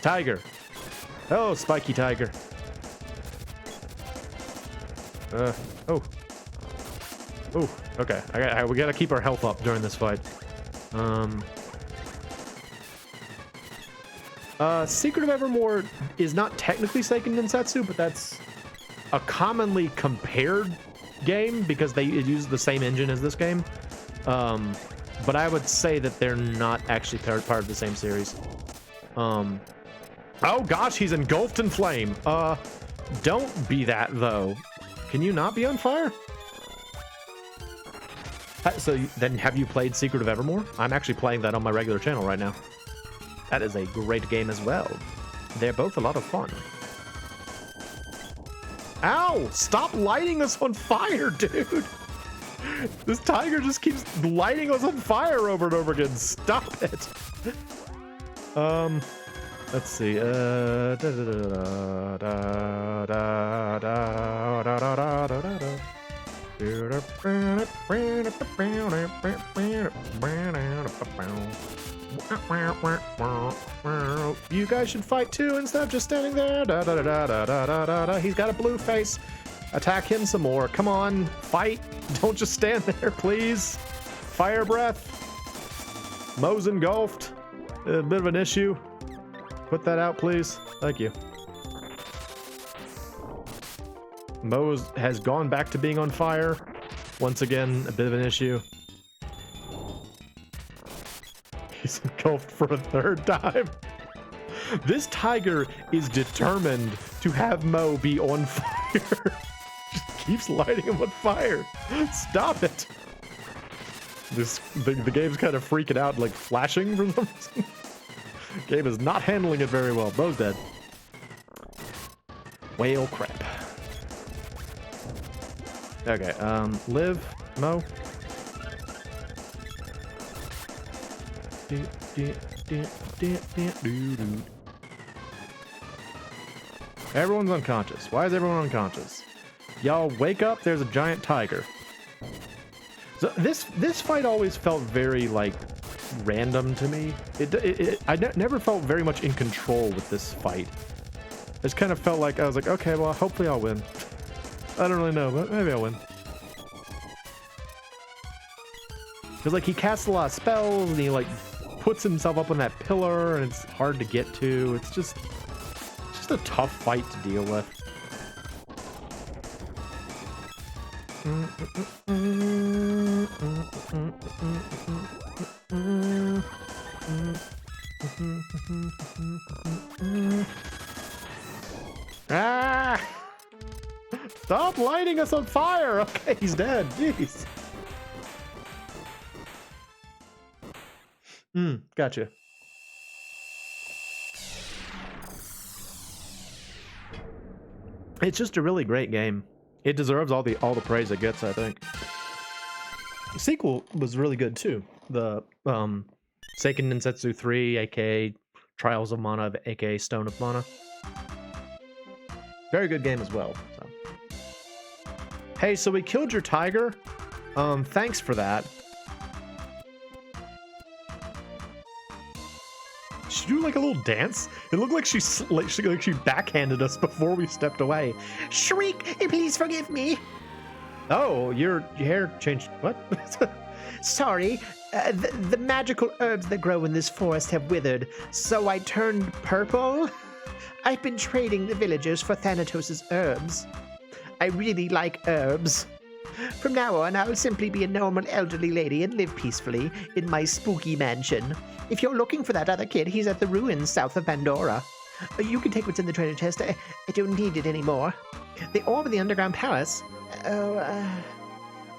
tiger. Oh, spiky tiger. Oh. Oh, okay. We gotta keep our health up during this fight. Secret of Evermore is not technically Seiken Densetsu, but that's a commonly compared game because it uses the same engine as this game. But I would say that they're not actually part of the same series. Oh gosh, he's engulfed in flame. Don't be that though. Can you not be on fire? So then have you played Secret of Evermore? I'm actually playing that on my regular channel right now. That is a great game as well. They're both a lot of fun. Ow! Stop lighting us on fire, dude! This tiger just keeps lighting us on fire over and over again. Stop it! Let's see. You guys should fight too instead of just standing there. He's got a blue face. Attack him some more. Come on, fight. Don't just stand there, please. Fire breath. Moe's engulfed. A bit of an issue. Put that out, please. Thank you. Moe has gone back to being on fire. Once again, a bit of an issue. He's engulfed for a third time. This tiger is determined to have Moe be on fire. Just keeps lighting him on fire. Stop it. The game's kind of freaking out, like flashing for some reason. The game is not handling it very well. Moe's dead. Whale crap. Okay, live, Moe. Everyone's unconscious. Why is everyone unconscious? Y'all wake up, there's a giant tiger. So this fight always felt very like random to me. I never felt very much in control with this fight. It just kind of felt like I was like, okay, well, hopefully I'll win. I don't really know, but maybe I'll win. Because like he casts a lot of spells and he like puts himself up on that pillar and it's hard to get to. It's just a tough fight to deal with. Ah! Stop lighting us on fire! Okay, he's dead. Jeez. Gotcha. It's just a really great game. It deserves all the praise it gets, I think. The sequel was really good too. The Seiken Densetsu 3, aka Trials of Mana, aka Stone of Mana. Very good game as well. So. Hey, so we killed your tiger. Thanks for that. She do like a little dance. It looked like she backhanded us before we stepped away. Shriek! Please forgive me. Oh, your hair changed. What? Sorry. The magical herbs that grow in this forest have withered, so I turned purple. I've been trading the villagers for Thanatos' herbs. I really like herbs. From now on, I'll simply be a normal elderly lady and live peacefully in my spooky mansion. If you're looking for that other kid, he's at the ruins south of Pandora. You can take what's in the treasure chest. I don't need it anymore. The orb in the underground palace.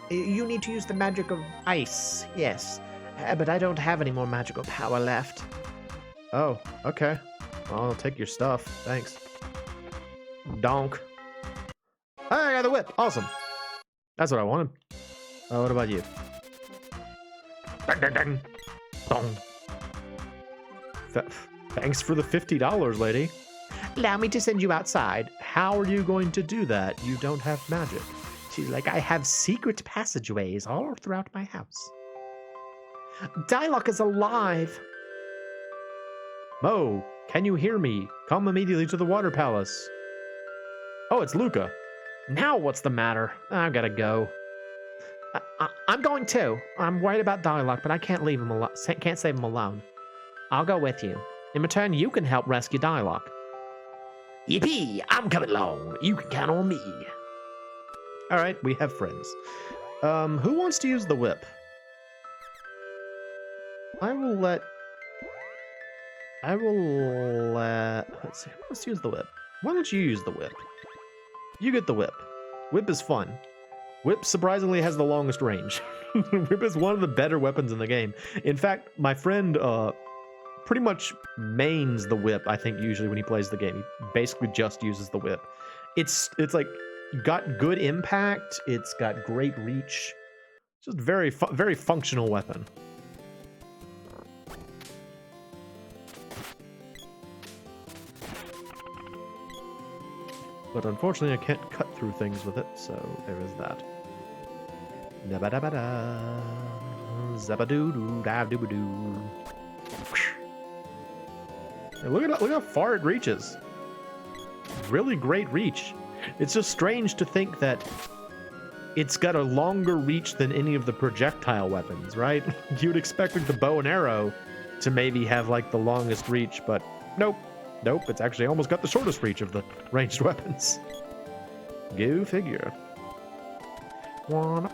You need to use the magic of ice. Yes, but I don't have any more magical power left. Oh, okay. I'll take your stuff. Thanks. Donk. Hey, I got the whip. Awesome. That's what I wanted. What about you? Ding, ding, ding. Dong. Thanks for the $50, lady. Allow me to send you outside. How are you going to do that? You don't have magic. She's like, I have secret passageways all throughout my house. Dialogue is alive. Mo, can you hear me? Come immediately to the water palace. Oh, it's Luca. Now what's the matter? I've got to go. I'm going too. I'm worried about Dialogue, but I can't leave him alone. Can't save him alone. I'll go with you. In return, you can help rescue Dialogue. Yippee! I'm coming along. You can count on me. All right, we have friends. Who wants to use the whip? I will let. Let's see. Who wants to use the whip? Why don't you use the whip? You get the whip. Whip is fun. Whip surprisingly has the longest range. Whip is one of the better weapons in the game. In fact, my friend pretty much mains the whip, I think, usually when he plays the game. He basically just uses the whip. It's like got good impact. It's got great reach. Just very functional weapon. But unfortunately, I can't cut through things with it, so there is that. Da-ba-da-ba-da. Zabadoo-doo-da-doo-ba-doo. Hey, look how far it reaches. Really great reach. It's just strange to think that it's got a longer reach than any of the projectile weapons, right? You'd expect like the bow and arrow to maybe have like the longest reach, but nope. Nope, it's actually almost got the shortest reach of the ranged weapons. Go figure. But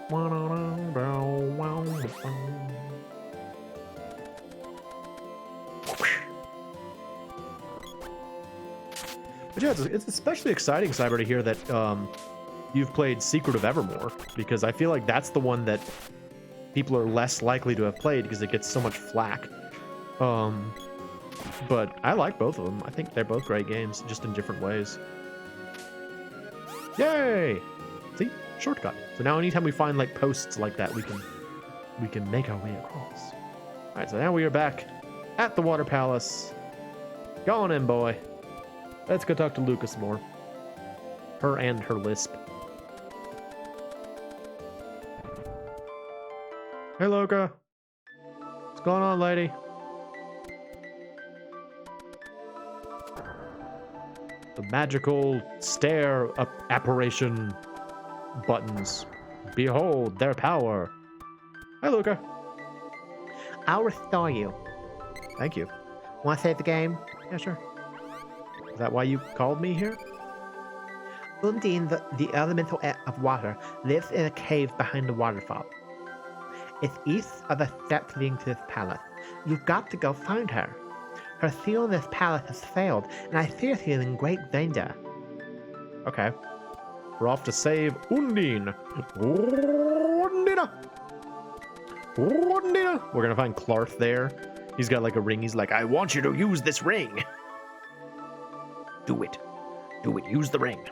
yeah, it's especially exciting, Cyber, to hear that you've played Secret of Evermore, because I feel like that's the one that people are less likely to have played because it gets so much flack. But I like both of them. I think they're both great games, just in different ways. Yay! See? Shortcut. So now anytime we find like posts like that, we can make our way across. Alright, so now we are back at the Water Palace. Go on in, boy. Let's go talk to Lucas more. Her and her lisp. Hey, Luca. What's going on, lady? The magical stare apparition buttons. Behold their power. Hi, Luca. I'll restore you. Thank you. Want to save the game? Yeah, sure. Is that why you called me here? Undine, the elemental of water, lives in a cave behind the waterfall. It's east of the steps leading to this palace. You've got to go find her. Her seal in this palace has failed, and I fear she is in great danger. Okay. We're off to save Undine. Undina! Undina! We're gonna find Clarth there. He's got like a ring. He's like, I want you to use this ring. Do it. Do it. Use the ring.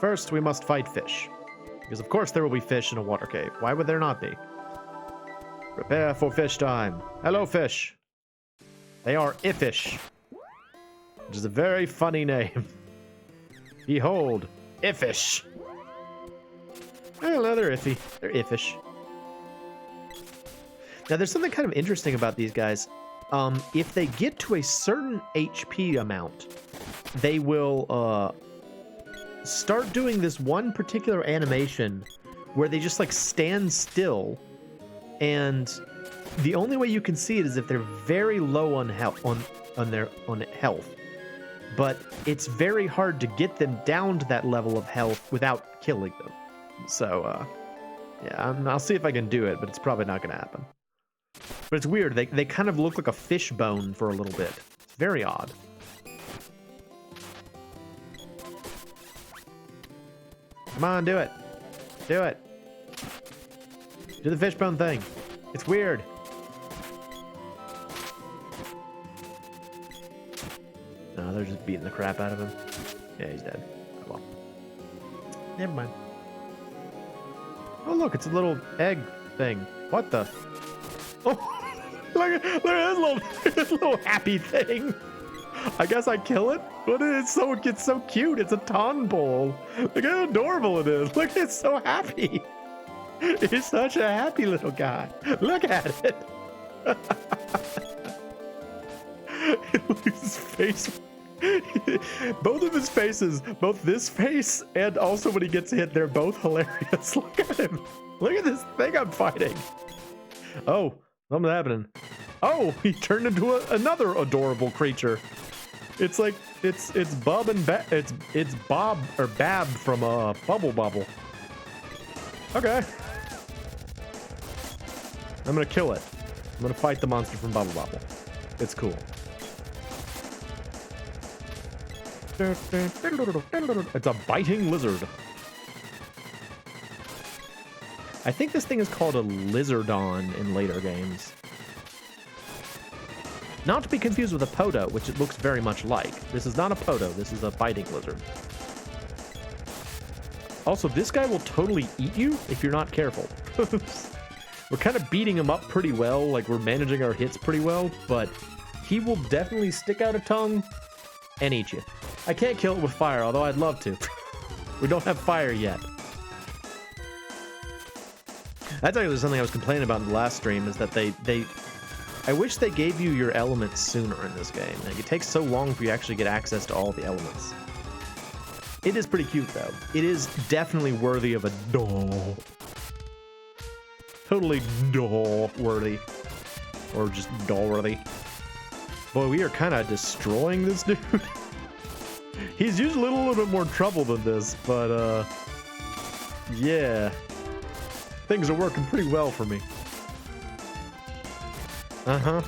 First, we must fight fish. Because of course there will be fish in a water cave. Why would there not be? Prepare for fish time. Hello, fish. They are Iffish, which is a very funny name. Behold, Iffish. Well, they're iffy. They're Iffish. Now, there's something kind of interesting about these guys. If they get to a certain HP amount, they will start doing this one particular animation where they just like stand still, and the only way you can see it is if they're very low on health. but it's very hard to get them down to that level of health without killing them. So, yeah, I'll see if I can do it, but it's probably not going to happen. But it's weird. They kind of look like a fish bone for a little bit. It's very odd. Come on, do it. Do it. Do the fishbone thing. It's weird. No, they're just beating the crap out of him. Yeah, he's dead. Oh, well. Never mind. Oh, look, it's a little egg thing. What the? Oh, look at this little happy thing. I guess I kill it, but it's so cute. It's a tadpole. Look how adorable it is. Look, it's so happy. He's such a happy little guy. Look at it. His face. Both of his faces, both this face and also when he gets hit, they're both hilarious. Look at him. Look at this thing I'm fighting. Oh, something's happening. Oh, he turned into another adorable creature. It's like it's Bob and it's Bob or Bab from Bubble Bobble. Okay. I'm gonna kill it. I'm gonna fight the monster from Bubble Bobble. It's cool. It's a biting lizard. I think this thing is called a lizardon in later games. Not to be confused with a podo, which it looks very much like. This is not a podo, this is a biting lizard. Also, this guy will totally eat you if you're not careful. We're kind of beating him up pretty well, like we're managing our hits pretty well, but he will definitely stick out a tongue and eat you. I can't kill it with fire, although I'd love to. We don't have fire yet. That's actually something I was complaining about in the last stream, is that I wish they gave you your elements sooner in this game. Like, it takes so long for you to actually get access to all the elements. It is pretty cute, though. It is definitely worthy of a doll. Totally doll-worthy. Or just doll-worthy. Boy, we are kind of destroying this dude. He's usually a little bit more trouble than this, but, yeah. Things are working pretty well for me. Uh-huh.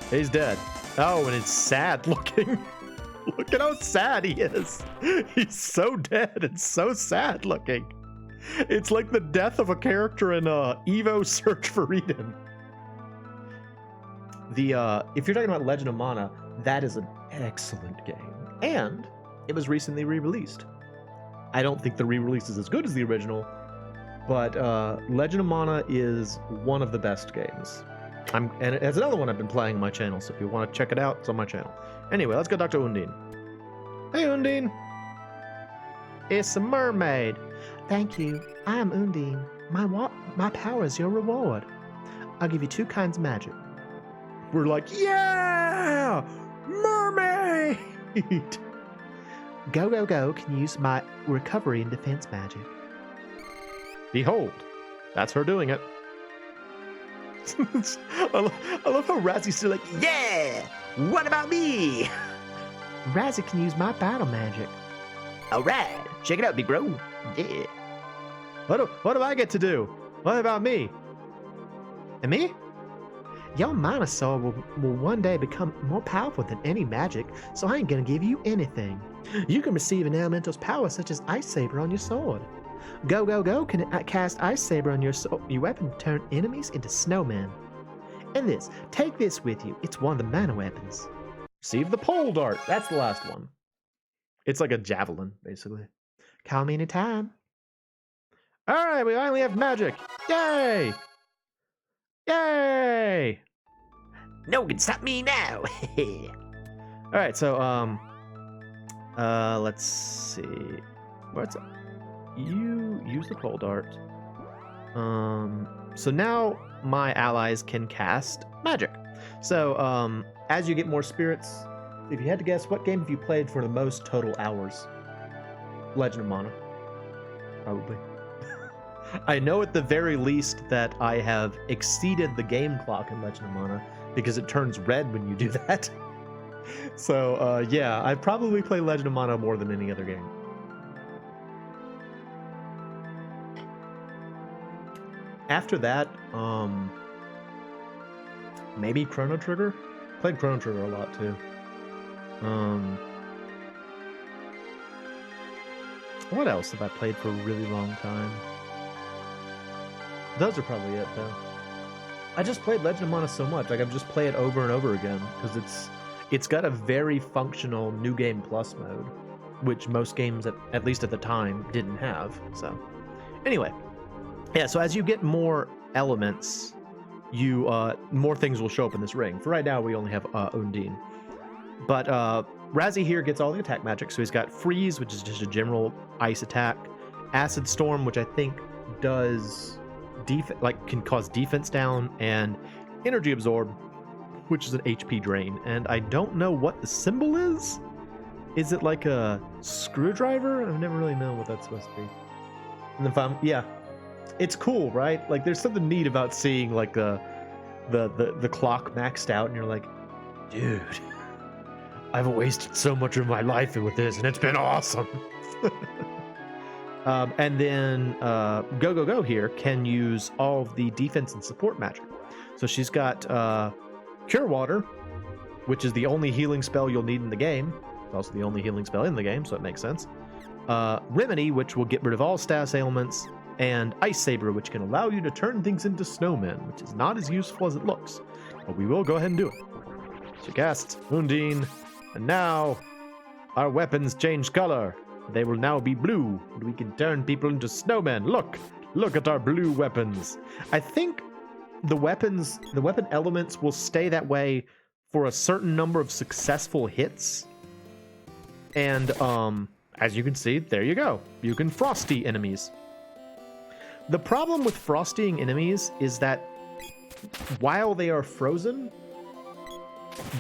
He's dead. Oh, and it's sad looking. Look at how sad he is. He's so dead and so sad looking. It's like the death of a character in Evo Search for Eden. If you're talking about Legend of Mana, that is an excellent game. And it was recently re-released. I don't think the re-release is as good as the original, but Legend of Mana is one of the best games. And it's another one I've been playing on my channel, so if you want to check it out, it's on my channel. Anyway, let's go talk to Undine. Hey, Undine. It's a mermaid. Thank you. I am Undine. My power is your reward. I'll give you 2 kinds of magic. We're like, yeah! Mermaid! Go can use my recovery and defense magic. Behold, that's her doing it. I love how Razzie's still like, yeah! What about me? Razzie can use my battle magic. Alright, check it out, big bro. Yeah. What do I get to do? What about me? And me? Your mana sword will one day become more powerful than any magic, so I ain't gonna give you anything. You can receive an elemental's power such as Ice Saber on your sword. Go can cast Ice Saber on your weapon to turn enemies into snowmen. And take this with you. It's one of the mana weapons. Receive the pole dart. That's the last one. It's like a javelin, basically. Call me anytime. Alright, we finally have magic. Yay! Yay! No one can stop me now. Alright, so, let's see. What's up? You use the pole dart. So now my allies can cast magic. So, as you get more spirits, if you had to guess, what game have you played for the most total hours? Legend of Mana. Probably. I know at the very least that I have exceeded the game clock in Legend of Mana because it turns red when you do that. So yeah, I probably play Legend of Mana more than any other game. After that, maybe Chrono Trigger. Played Chrono Trigger a lot too. What else have I played for a really long time? Those are probably it though. I just played Legend of Mana so much, like I've just played it over and over again because it's got a very functional New Game Plus mode, which most games at least at the time didn't have. So anyway, yeah. So as you get more elements, you more things will show up in this ring. For right now, we only have Undine, but Razzie here gets all the attack magic. So he's got Freeze, which is just a general ice attack, Acid Storm, which I think does can cause defense down, and Energy Absorb, which is an HP drain. And I don't know what the symbol is. Is it like a screwdriver? I've never really known what that's supposed to be. And then yeah, it's cool, right? Like there's something neat about seeing like the clock maxed out, and you're like, dude, I've wasted so much of my life with this, and it's been awesome. And then Go here can use all of the defense and support magic. So she's got Cure Water, which is the only healing spell you'll need in the game. It's also the only healing spell in the game, so it makes sense. Remedy, which will get rid of all status ailments, and Ice Saber, which can allow you to turn things into snowmen, which is not as useful as it looks. But we will go ahead and do it. She casts Undine, and now our weapons change color. They will now be blue, and we can turn people into snowmen. Look at our blue weapons. I think the weapon elements will stay that way for a certain number of successful hits. And as you can see, there you go. You can frosty enemies. The problem with frostying enemies is that while they are frozen,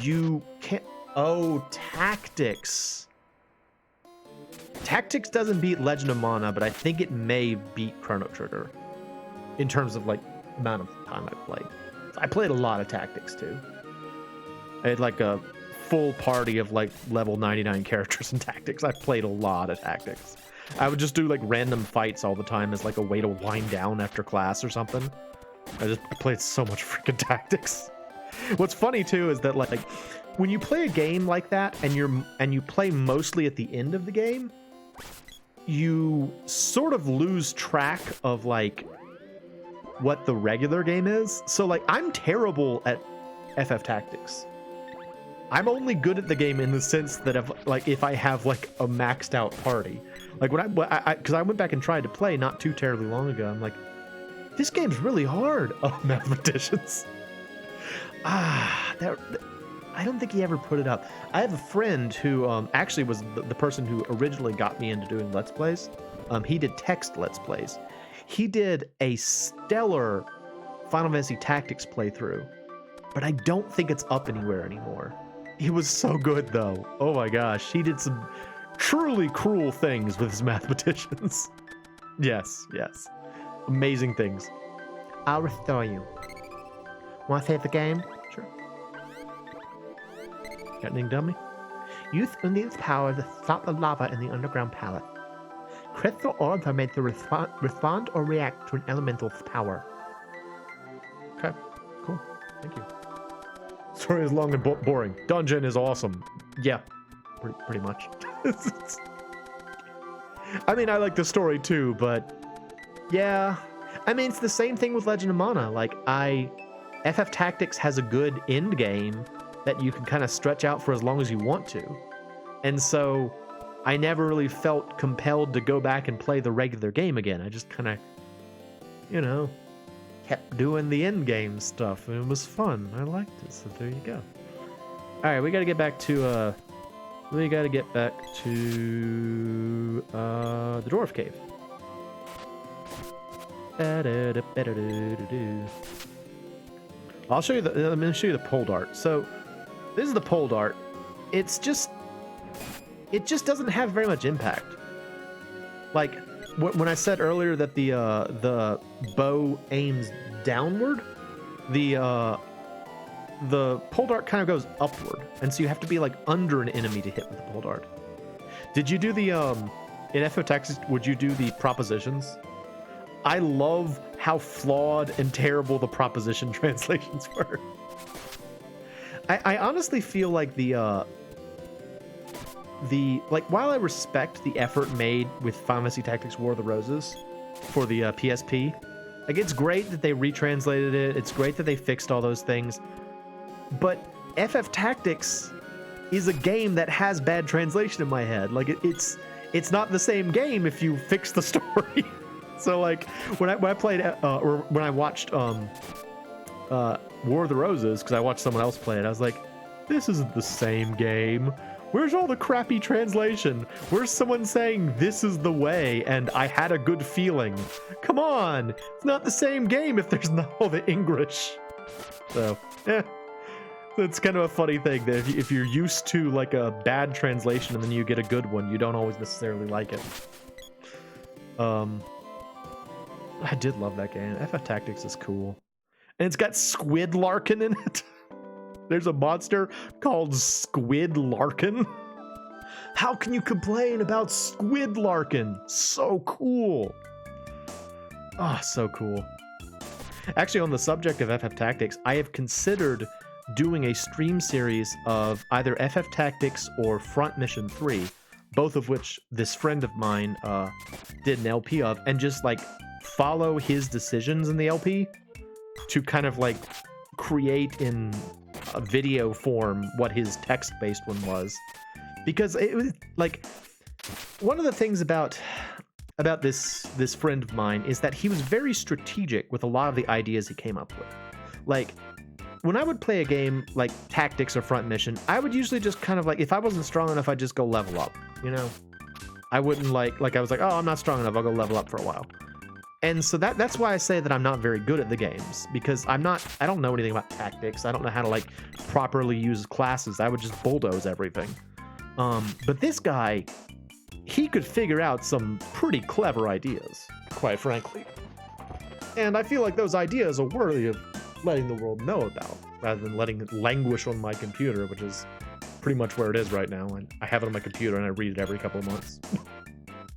you can't... Oh, Tactics. Tactics doesn't beat Legend of Mana, but I think it may beat Chrono Trigger in terms of like amount of time I played. I played a lot of Tactics too. I had like a full party of like level 99 characters in Tactics. I played a lot of Tactics. I would just do like random fights all the time as like a way to wind down after class or something. I played so much freaking Tactics. What's funny too is that like when you play a game like that and you play mostly at the end of the game, you sort of lose track of like what the regular game is. So like I'm terrible at FF Tactics. I'm only good at the game in the sense that if I have like a maxed out party. Like when because I went back and tried to play not too terribly long ago, I'm like, this game's really hard. Oh, mathematicians. I don't think he ever put it up. I have a friend who actually was the person who originally got me into doing Let's Plays. He did text Let's Plays. He did a stellar Final Fantasy Tactics playthrough, but I don't think it's up anywhere anymore. He was so good, though. Oh my gosh. He did some truly cruel things with his mathematicians. Yes. Amazing things. I'll restore you. Want to save the game? Sure. Got anything, dummy? Use Undine's power to stop the lava in the underground palace. Crystal orbs are made to respond or react to an elemental's power. Okay, cool. Thank you. Story is long and boring. Dungeon is awesome. Yeah, pretty much. I mean, I like the story too, but yeah. I mean, it's the same thing with Legend of Mana. Like, FF Tactics has a good end game that you can kind of stretch out for as long as you want to. And so I never really felt compelled to go back and play the regular game again. I just kind of, kept doing the end game stuff, and it was fun. I liked it, so there you go. All right, we got to get back to the Dwarf Cave. I'll show you I'm going to show you the pole dart. So this is the pole dart. It just doesn't have very much impact. Like when I said earlier that the bow aims downward, the the pole dart kind of goes upward, and so you have to be like under an enemy to hit with the pole dart. Did you do the in FF Texas? Would you do the propositions? I love how flawed and terrible the proposition translations were. I honestly feel like the like, while I respect the effort made with Final Fantasy Tactics War of the Roses for the PSP, like, it's great that they retranslated it. It's great that they fixed all those things. But FF Tactics is a game that has bad translation in my head. Like, it's not the same game if you fix the story. So like when I played or when I watched War of the Roses, because I watched someone else play it, I was like, this isn't the same game. Where's all the crappy translation? Where's someone saying this is the way and I had a good feeling? Come on, it's not the same game if there's not all the English. So it's kind of a funny thing that if you're used to like a bad translation and then you get a good one, you don't always necessarily like it. I did love that game. FF Tactics is cool. And it's got Squid Larkin in it. There's a monster called Squid Larkin. How can you complain about Squid Larkin? So cool. Oh, so cool. Actually, on the subject of FF Tactics, I have considered doing a stream series of either FF Tactics or Front Mission 3, both of which this friend of mine did an LP of, and just like follow his decisions in the LP to kind of like create in a video form what his text-based one was. Because it was like, one of the things about this friend of mine is that he was very strategic with a lot of the ideas he came up with. Like, when I would play a game like Tactics or Front Mission, I would usually just kind of like, if I wasn't strong enough, I'd just go level up, you know? I wouldn't like I was like, oh, I'm not strong enough, I'll go level up for a while. And so that's why I say that I'm not very good at the games, because I don't know anything about tactics. I don't know how to like properly use classes. I would just bulldoze everything. But this guy, he could figure out some pretty clever ideas, quite frankly. And I feel like those ideas are worthy of letting the world know about, rather than letting it languish on my computer, which is pretty much where it is right now. And I have it on my computer and I read it every couple of months.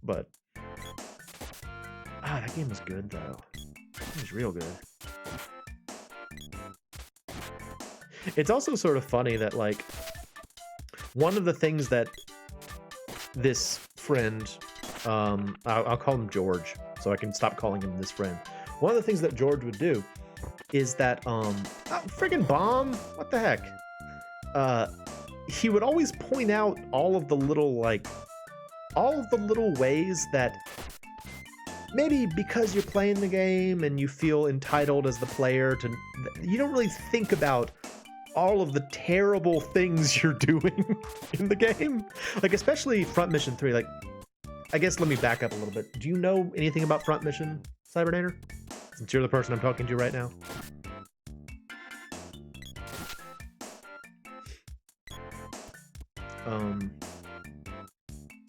But that game was good, though. It was real good. It's also sort of funny that, like, one of the things that this friend, I'll call him George, so I can stop calling him this friend. One of the things that George would do is that, friggin' bomb? What the heck? He would always point out all of the little ways that maybe because you're playing the game and you feel entitled as the player to, you don't really think about all of the terrible things you're doing in the game. Like, especially Front Mission 3. Like, I guess let me back up a little bit. Do you know anything about Front Mission, Cybernator? Since you're the person I'm talking to right now.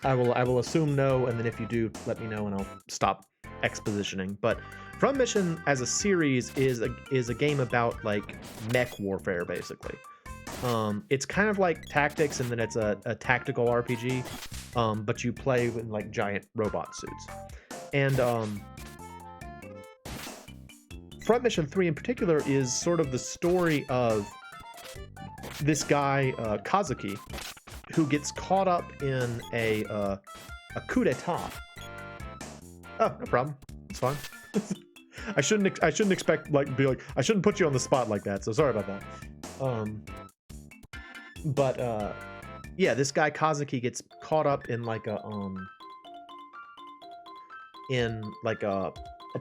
I will assume no, and then if you do, let me know and I'll stop expositioning. But Front Mission as a series is a game about like mech warfare, basically. It's kind of like Tactics, and then it's a tactical RPG, but you play in like giant robot suits. And Front Mission 3 in particular is sort of the story of this guy Kazuki, who gets caught up in a coup d'etat. Oh, no problem. It's fine. I shouldn't expect I shouldn't put you on the spot like that. So sorry about that. Yeah, this guy Kazuki gets caught up in like a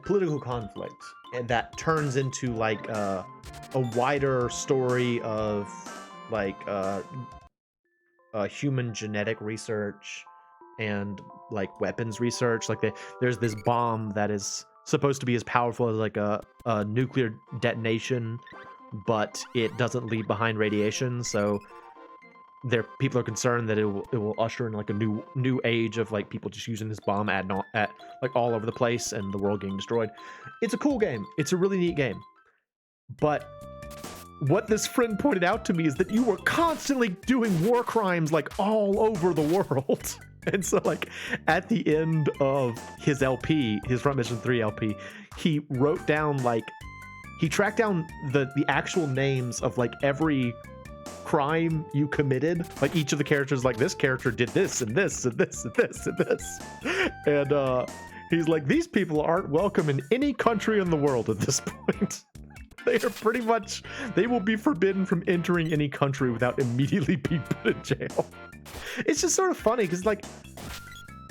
political conflict, and that turns into like a wider story of like human genetic research and like weapons research. Like there's this bomb that is supposed to be as powerful as like a nuclear detonation, but it doesn't leave behind radiation. So people are concerned that it will usher in like a new age of like people just using this bomb at like all over the place and the world getting destroyed. It's a cool game. It's a really neat game. But what this friend pointed out to me is that you were constantly doing war crimes like all over the world. And so like at the end of his LP, his Front Mission 3 LP, he wrote down like, he tracked down the actual names of like every crime you committed. Like each of the characters, like this character did this and this and this and this and this. And he's like, these people aren't welcome in any country in the world at this point. They are pretty much, they will be forbidden from entering any country without immediately being put in jail. It's just sort of funny because, like,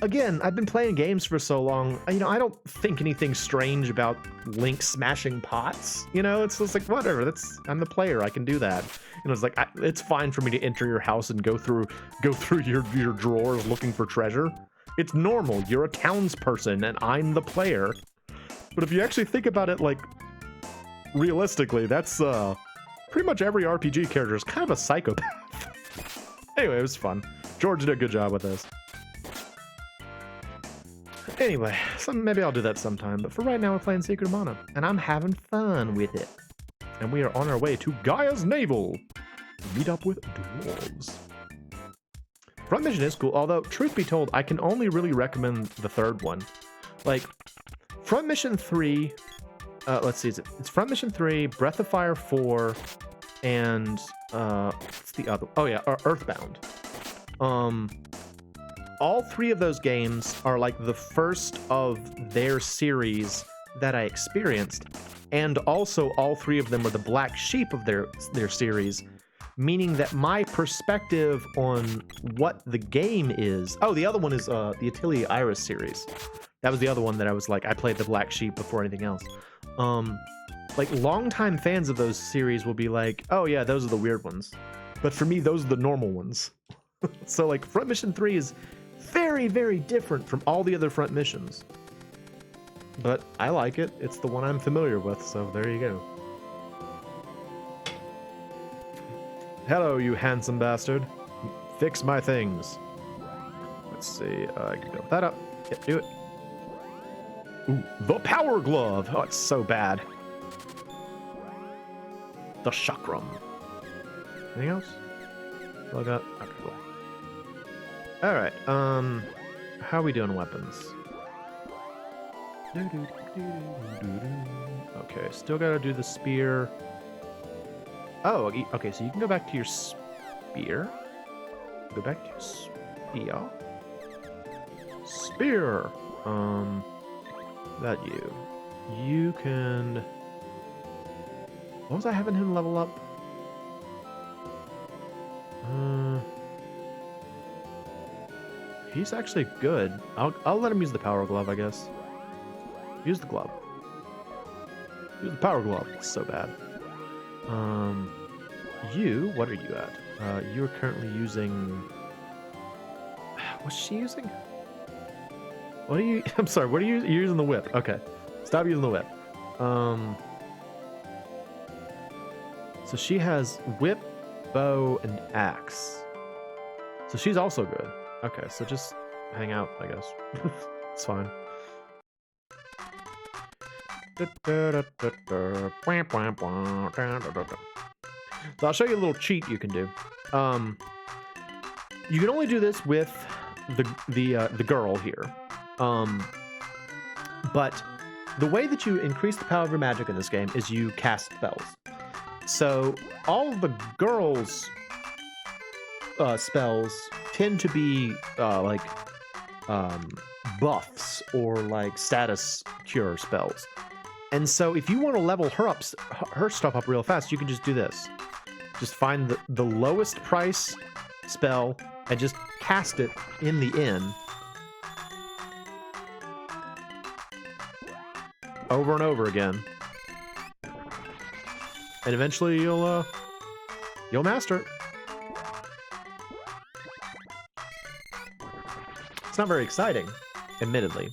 again, I've been playing games for so long. You know, I don't think anything strange about Link smashing pots. You know, it's just like, whatever. I'm the player. I can do that. You know, it's like it's fine for me to enter your house and go through your drawers looking for treasure. It's normal. You're a townsperson, and I'm the player. But if you actually think about it, like, realistically, that's pretty much every RPG character is kind of a psychopath. Anyway, it was fun. George did a good job with this. Anyway, maybe I'll do that sometime, but for right now we're playing Secret of Mana, and I'm having fun with it. And we are on our way to Gaia's Navel to meet up with dwarves. Front Mission is cool, although, truth be told, I can only really recommend the third one. Like, Front Mission 3... let's see, it's Front Mission 3, Breath of Fire 4, and what's the other? Oh yeah, Earthbound. All three of those games are like the first of their series that I experienced, and also all three of them are the black sheep of their series, meaning that my perspective on what the game is. Oh, the other one is the Atelier Iris series. That was the other one that I was like, I played the black sheep before anything else. Like longtime fans of those series will be like, oh yeah, those are the weird ones. But for me, those are the normal ones. So like Front Mission 3 is very, very different from all the other Front Missions. But I like it. It's the one I'm familiar with, so there you go. Hello, you handsome bastard. Fix my things. Let's see, I can build that up. Yeah, do it. Ooh, the Power Glove! Oh, it's so bad. The Chakram. Anything else? Well, I got... Okay, cool. Alright, how are we doing weapons? Okay, still gotta do the spear. Oh, okay, so you can go back to your spear. Go back to your spear. Spear! That you. You can... What was I having him level up? He's actually good. I'll let him use the Power Glove, I guess. Use the glove. Use the Power Glove. It's so bad. You, what are you at? You're currently using... What's she using? What are you... I'm sorry, what are you... You're using the whip. Okay. Stop using the whip. So she has whip, bow, and axe. So she's also good. Okay, so just hang out, I guess. It's fine. So I'll show you a little cheat you can do. You can only do this with the girl here. But the way that you increase the power of your magic in this game is you cast spells. So all of the girls' spells tend to be like buffs or like status cure spells. And so if you want to level her stuff up real fast, you can just do this. Just find the lowest price spell and just cast it in the inn. Over and over again. And eventually you'll master it. It's not very exciting, admittedly.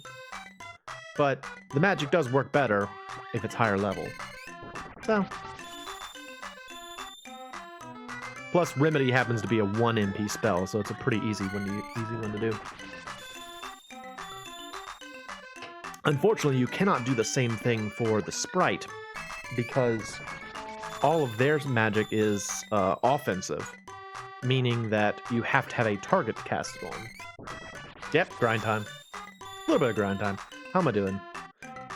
But the magic does work better if it's higher level. So. Plus, Remedy happens to be a 1 MP spell, so it's a pretty easy one to do. Unfortunately, you cannot do the same thing for the sprite, because all of their magic is offensive, meaning that you have to have a target to cast it on. Yep, grind time. A little bit of grind time. How am I doing?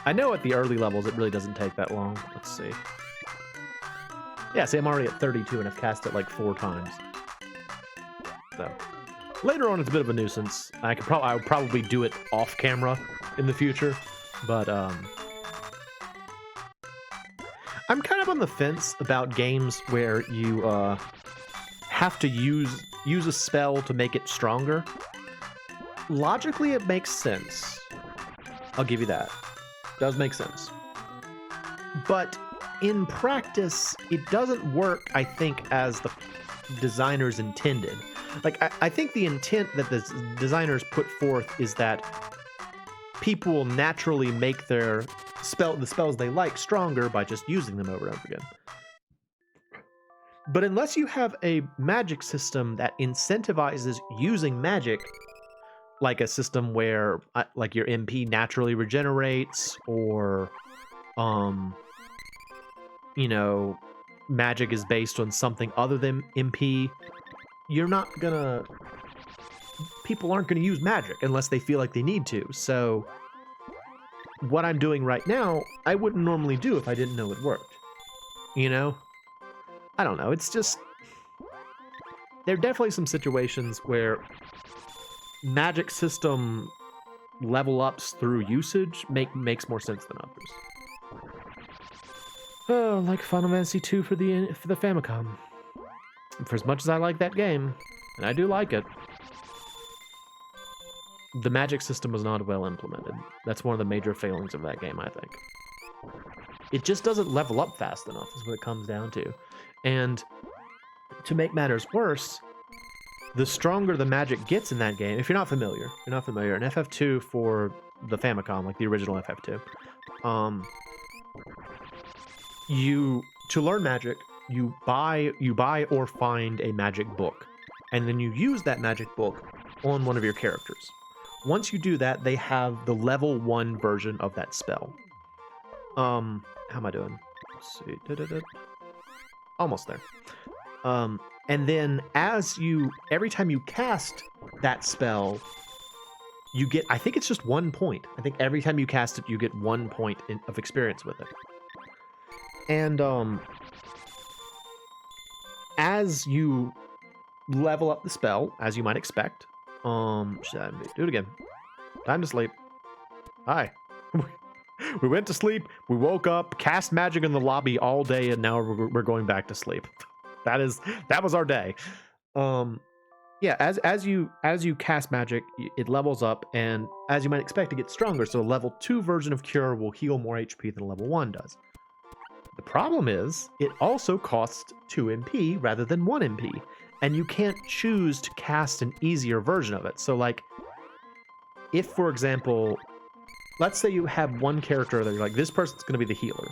I know at the early levels it really doesn't take that long. Let's see. Yeah, see, I'm already at 32 and I've cast it like 4 times. So later on, it's a bit of a nuisance. I would probably do it off camera in the future, but I'm kind of on the fence about games where you have to use a spell to make it stronger. Logically, it makes sense. I'll give you that. It does make sense. But in practice, it doesn't work, I think, as the designers intended. Like, I think the intent that the designers put forth is that people will naturally make the spells they like stronger by just using them over and over again. But unless you have a magic system that incentivizes using magic, like a system where like your MP naturally regenerates, or you know, magic is based on something other than MP, people aren't gonna use magic unless they feel like they need to. So what I'm doing right now, I wouldn't normally do if I didn't know it worked. You know? I don't know, it's just, there are definitely some situations where magic system level ups through usage makes more sense than others. Oh, like Final Fantasy II for the Famicom. For as much as I like that game, and I do like it, the magic system was not well implemented. That's one of the major failings of that game, I think. It just doesn't level up fast enough, is what it comes down to. And to make matters worse, the stronger the magic gets in that game, if you're not familiar, in FF2 for the Famicom, like the original FF2, to learn magic, you buy or find a magic book, and then you use that magic book on one of your characters. Once you do that, they have the level 1 version of that spell. How am I doing? Let's see. Almost there. And then every time you cast that spell, you get, I think it's just 1 point. I think every time you cast it, you get 1 point of experience with it. And as you level up the spell, as you might expect, should I do it again? Time to sleep. Hi. We went to sleep, we woke up, cast magic in the lobby all day, and now we're going back to sleep. That was our day. Yeah, as you cast magic, it levels up, and as you might expect, it gets stronger. So a level 2 version of Cure will heal more HP than a level 1 does. The problem is, it also costs 2 MP rather than 1 MP, and you can't choose to cast an easier version of it. So, like, if, for example, let's say you have one character that you're like, this person's going to be the healer.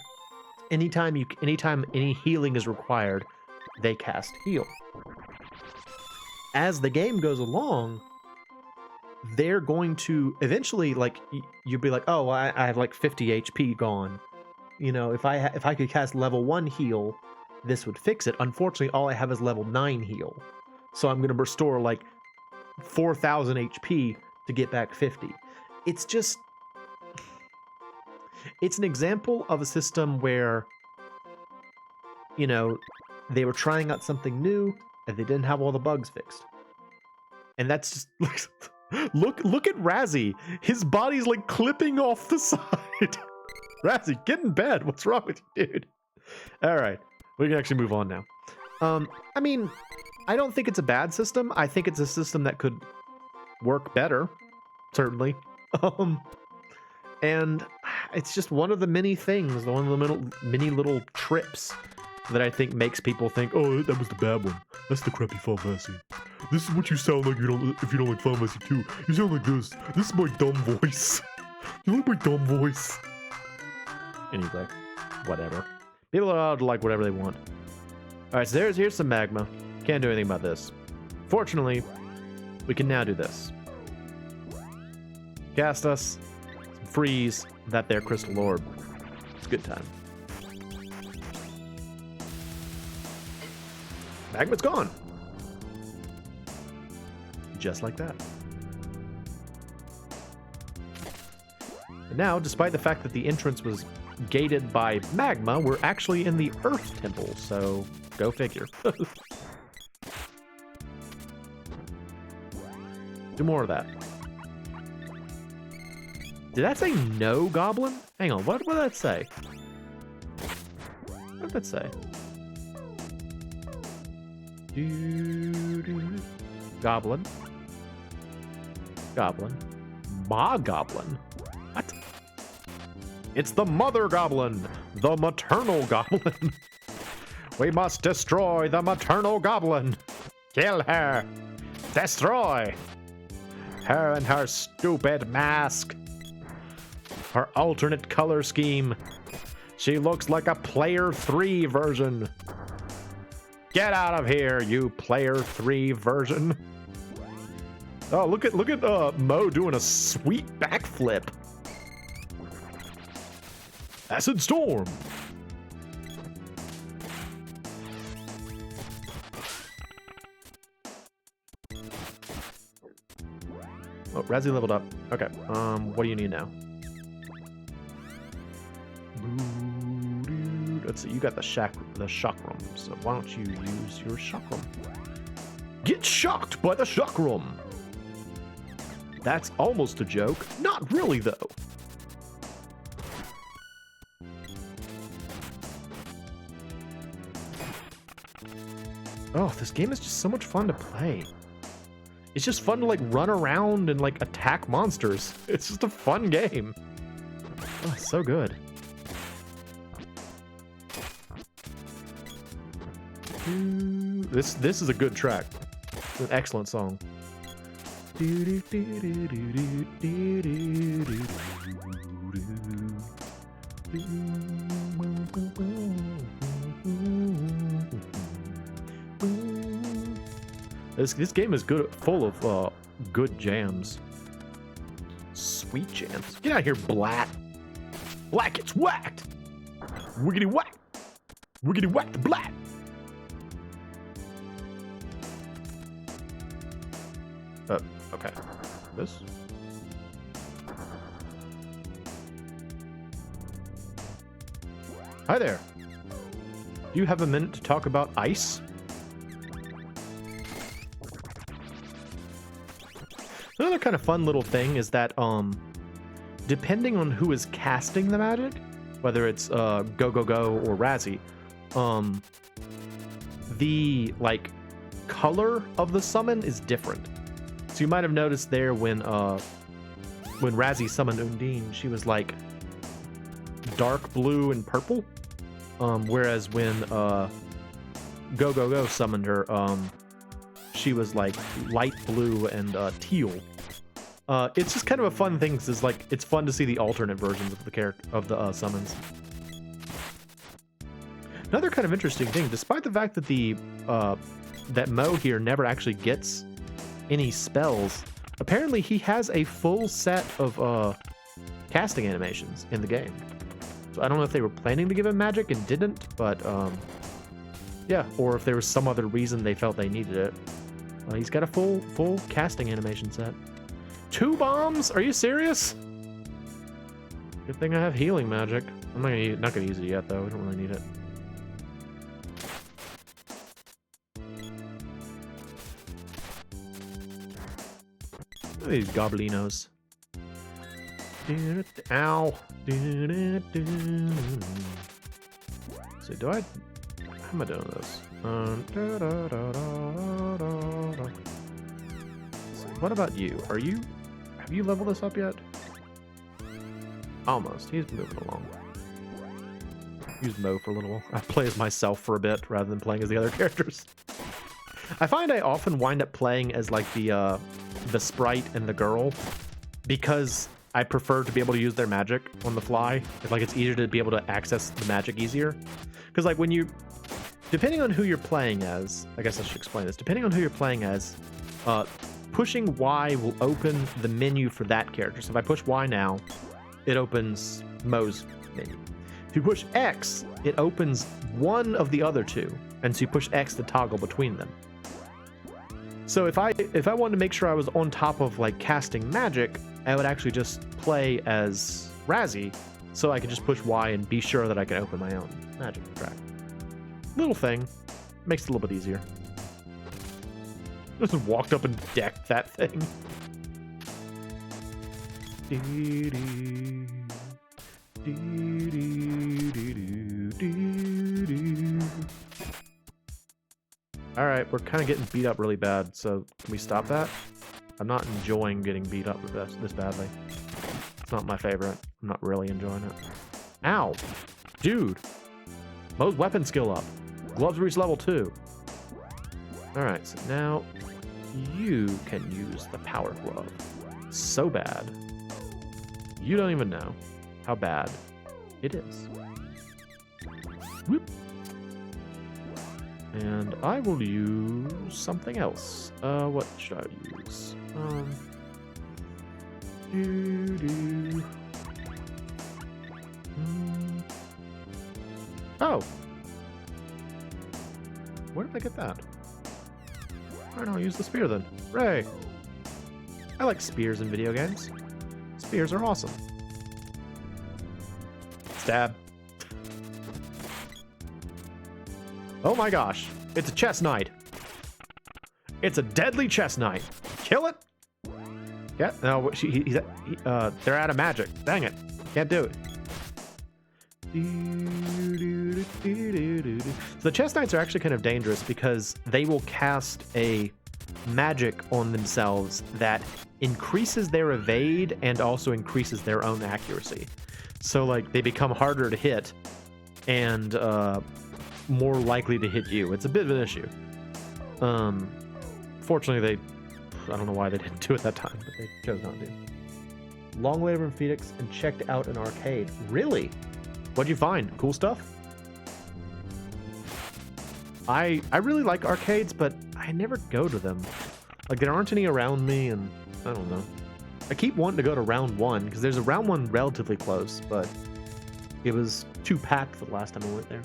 Anytime any healing is required, they cast heal. As the game goes along, they're going to eventually, like, you'll be like, oh, I have like 50 HP gone. You know, if I could cast level 1 heal, this would fix it. Unfortunately, all I have is level 9 heal. So I'm going to restore like 4,000 HP to get back 50. It's just, it's an example of a system where, you know, they were trying out something new and they didn't have all the bugs fixed. And that's just, look at Razzie. His body's like clipping off the side. Razzie, get in bed. What's wrong with you, dude? All right, we can actually move on now. I mean, I don't think it's a bad system. I think it's a system that could work better, certainly. And it's just one of the many things, one of the many little trips that I think makes people think, oh, that was the bad one. That's the crappy Final Fantasy. This is what you sound like if you don't like Final Fantasy 2. You sound like this. This is my dumb voice. You like my dumb voice? Anyway, whatever. People are allowed to like whatever they want. Alright, so here's some magma. Can't do anything about this. Fortunately, we can now do this. Cast us, freeze that there crystal orb. It's a good time. Magma's gone. Just like that. And now, despite the fact that the entrance was gated by magma, we're actually in the Earth Temple, so go figure. Do more of that. Did that say no goblin? Hang on, what did that say? What did that say? Goblin. Goblin. Ma goblin? What? It's the mother goblin! The maternal goblin! We must destroy the maternal goblin! Kill her! Destroy! Her and her stupid mask! Her alternate color scheme! She looks like a Player 3 version! Get out of here, you Player 3 version! Oh, look at Moe doing a sweet backflip! Acid Storm! Oh, Razzie leveled up. Okay, what do you need now? Let's see, you got the shock room, so why don't you use your shock room? Get shocked by the shock room! That's almost a joke. Not really, though. Oh, this game is just so much fun to play. It's just fun to, like, run around and, like, attack monsters. It's just a fun game. Oh, so good. This is a good track. It's an excellent song. This game is good, full of good jams. Sweet jams. Get out of here, Black. Black gets whacked. Wiggity whack. Wiggity whack the Black. Okay. This? Hi there. Do you have a minute to talk about ice? Another kind of fun little thing is that, depending on who is casting the magic, whether it's Go or Razzie, the, like, color of the summon is different. So you might have noticed there when Razzie summoned Undine, she was like dark blue and purple, whereas when Go summoned her, she was like light blue and teal. It's just kind of a fun thing, because it's like it's fun to see the alternate versions of the character of the summons. Another kind of interesting thing, despite the fact that that Moe here never actually gets any spells, apparently he has a full set of casting animations in the game. So I don't know if they were planning to give him magic and didn't, but yeah, or if there was some other reason they felt they needed it. He's got a full casting animation set. 2 bombs? Are you serious? Good thing I have healing magic. I'm not gonna use it yet though. We don't really need it. Look at these goblinos. Ow. So do I... How am I doing this? So what about you? Have you leveled this up yet? Almost. He's moving along. Use Moe for a little while. I play as myself for a bit rather than playing as the other characters. I find I often wind up playing as like the sprite and the girl, because I prefer to be able to use their magic on the fly. Like, it's easier to be able to access the magic easier. Because like when you, depending on who you're playing as, I guess I should explain this. Depending on who you're playing as, pushing Y will open the menu for that character. So if I push Y now, it opens Moe's menu. If you push X, it opens one of the other two. And so you push X to toggle between them. So if I wanted to make sure I was on top of like casting magic, I would actually just play as Razzie, so I could just push Y and be sure that I can open my own magic track. Little thing, makes it a little bit easier. Just walked up and decked that thing. All right, we're kind of getting beat up really bad, so can we stop that? I'm not enjoying getting beat up this badly. It's not my favorite. I'm not really enjoying it. Ow! Dude! Moe's weapon skill up. Gloves reach level 2. Alright, so now you can use the power glove. So bad. You don't even know how bad it is. Whoop. And I will use something else. What should I use? Oh! Where did I get that? Why don't I use the spear then? Hooray! I like spears in video games. Spears are awesome. Stab. Oh my gosh, it's a chest knight. It's a deadly chest knight. Kill it. Yeah, no, they're out of magic. Dang it, can't do it. So the chest knights are actually kind of dangerous because they will cast a magic on themselves that increases their evade and also increases their own accuracy. So like they become harder to hit and more likely to hit you. It's a bit of an issue. Fortunately, I don't know why they didn't do it that time, but they chose not to. Long way from Phoenix and checked out an arcade. Really? What'd you find? Cool stuff? I really like arcades, but I never go to them. Like, there aren't any around me, and I don't know. I keep wanting to go to round 1, because there's a round 1 relatively close, but it was too packed for the last time I went there.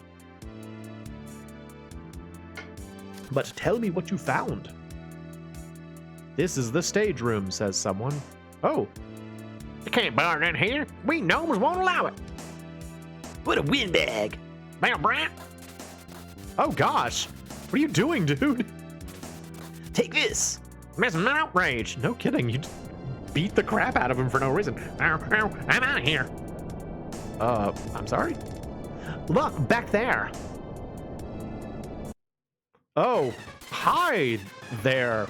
But tell me what you found. This is the stage room, says someone. Oh. You can't bar in here. We gnomes won't allow it. What a windbag. Bam, Brant. Oh gosh. What are you doing, dude? Take this. Missing an outrage. No kidding. You beat the crap out of him for no reason. Ow, ow, I'm out of here. I'm sorry? Look, back there. Oh, hi there.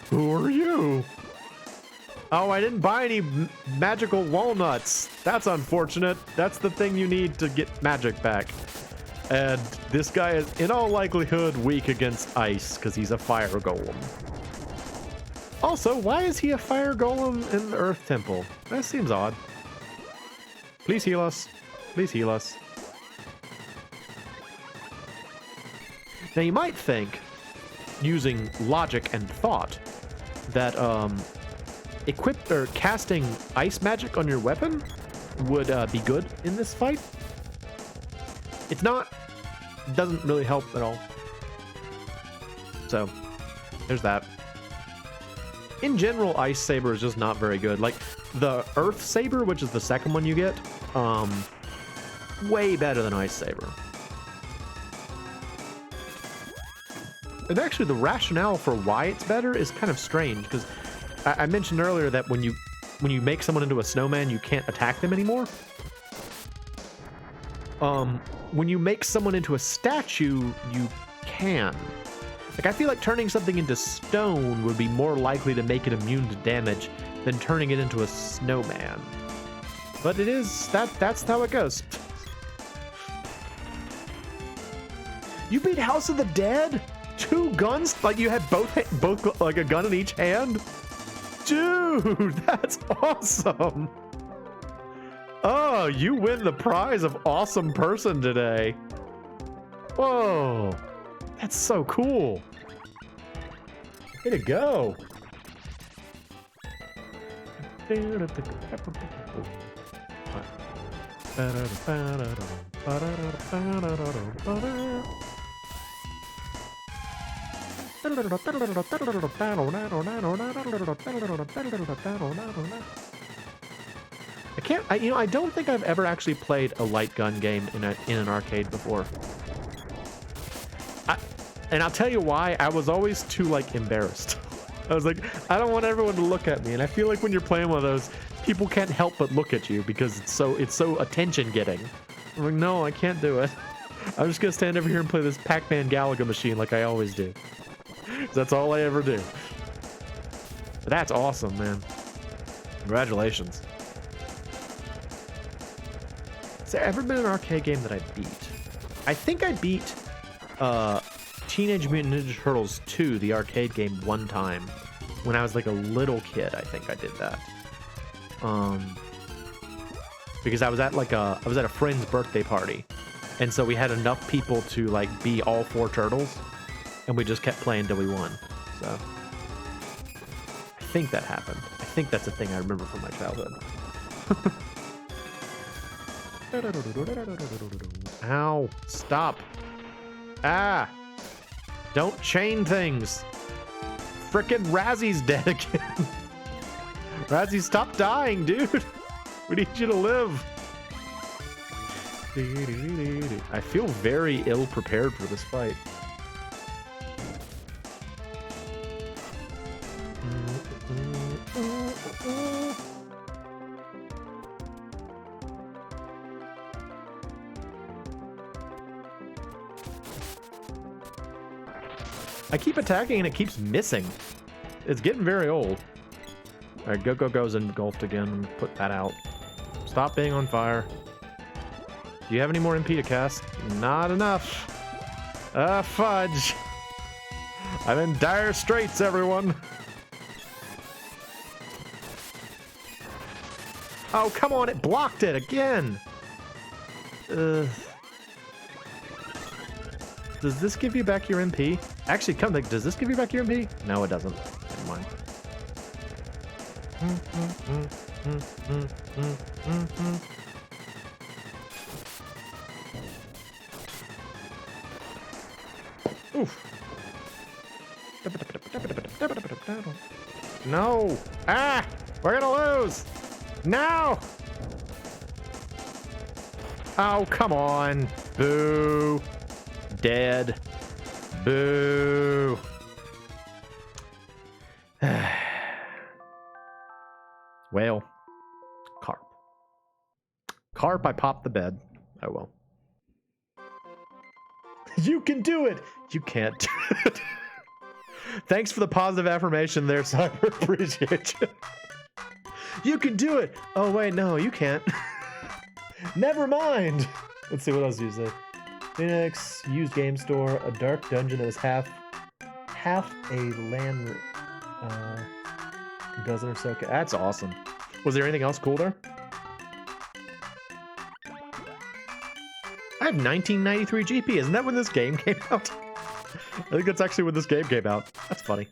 Who are you? Oh, I didn't buy any magical walnuts. That's unfortunate. That's the thing you need to get magic back. And this guy is, in all likelihood, weak against ice because he's a fire golem. Also, why is he a fire golem in the Earth Temple? That seems odd. Please heal us. Please heal us. Now, you might think, using logic and thought, that casting ice magic on your weapon would be good in this fight. It's not. It doesn't really help at all. So, there's that. In general, Ice Saber is just not very good. Like, the Earth Saber, which is the second one you get, way better than Ice Saber. And actually, the rationale for why it's better is kind of strange, because I mentioned earlier that when you make someone into a snowman, you can't attack them anymore. When you make someone into a statue, you can. Like, I feel like turning something into stone would be more likely to make it immune to damage than turning it into a snowman. But it is, that's how it goes. You beat House of the Dead? 2 guns? Like, you had both like a gun in each hand? Dude, that's awesome. Oh, you win the prize of awesome person today. Whoa, that's so cool. Way to go. I don't think I've ever actually played a light gun game in an arcade before. And I'll tell you why. I was always too, like, embarrassed. I was like, I don't want everyone to look at me. And I feel like when you're playing one of those, people can't help but look at you because it's so attention-getting. I'm like, no, I can't do it. I'm just gonna stand over here and play this Pac-Man Galaga machine like I always do. That's all I ever do. But that's awesome, man. Congratulations. Has there ever been an arcade game that I beat? I think I beat Teenage Mutant Ninja Turtles 2, the arcade game, one time. When I was like a little kid, I think I did that. Because I was at a friend's birthday party. And so we had enough people to like be all 4 turtles. And we just kept playing till we won. So I think that happened. I think that's a thing I remember from my childhood. Ow. Stop. Ah. Don't chain things. Frickin' Razzy's dead again. Razzie, stop dying, dude. We need you to live. I feel very ill prepared for this fight. I keep attacking and it keeps missing. It's getting very old. Alright, Go-Go-Go's engulfed again. Put that out. Stop being on fire. Do you have any more MP to cast? Not enough. Fudge. I'm in dire straits, everyone. Oh, come on, it blocked it again. Does this give you back your MP? Actually, does this give you back your MP? No, it doesn't. Never mind. Oof. No! Ah! We're gonna lose! No! Oh, come on. Boo. Dead. Boo. Whale. Carp. Carp, I popped the bed. Oh well. You can do it! You can't do it. Thanks for the positive affirmation there, Cyber. Appreciate you. You can do it! Oh wait, no, you can't. Never mind! Let's see, what else do you say? Phoenix, used game store, a dark dungeon that was half a land dozen or so. That's awesome. Was there anything else cool there? I have 1993 GP. Isn't that when this game came out? I think that's actually when this game came out. That's funny.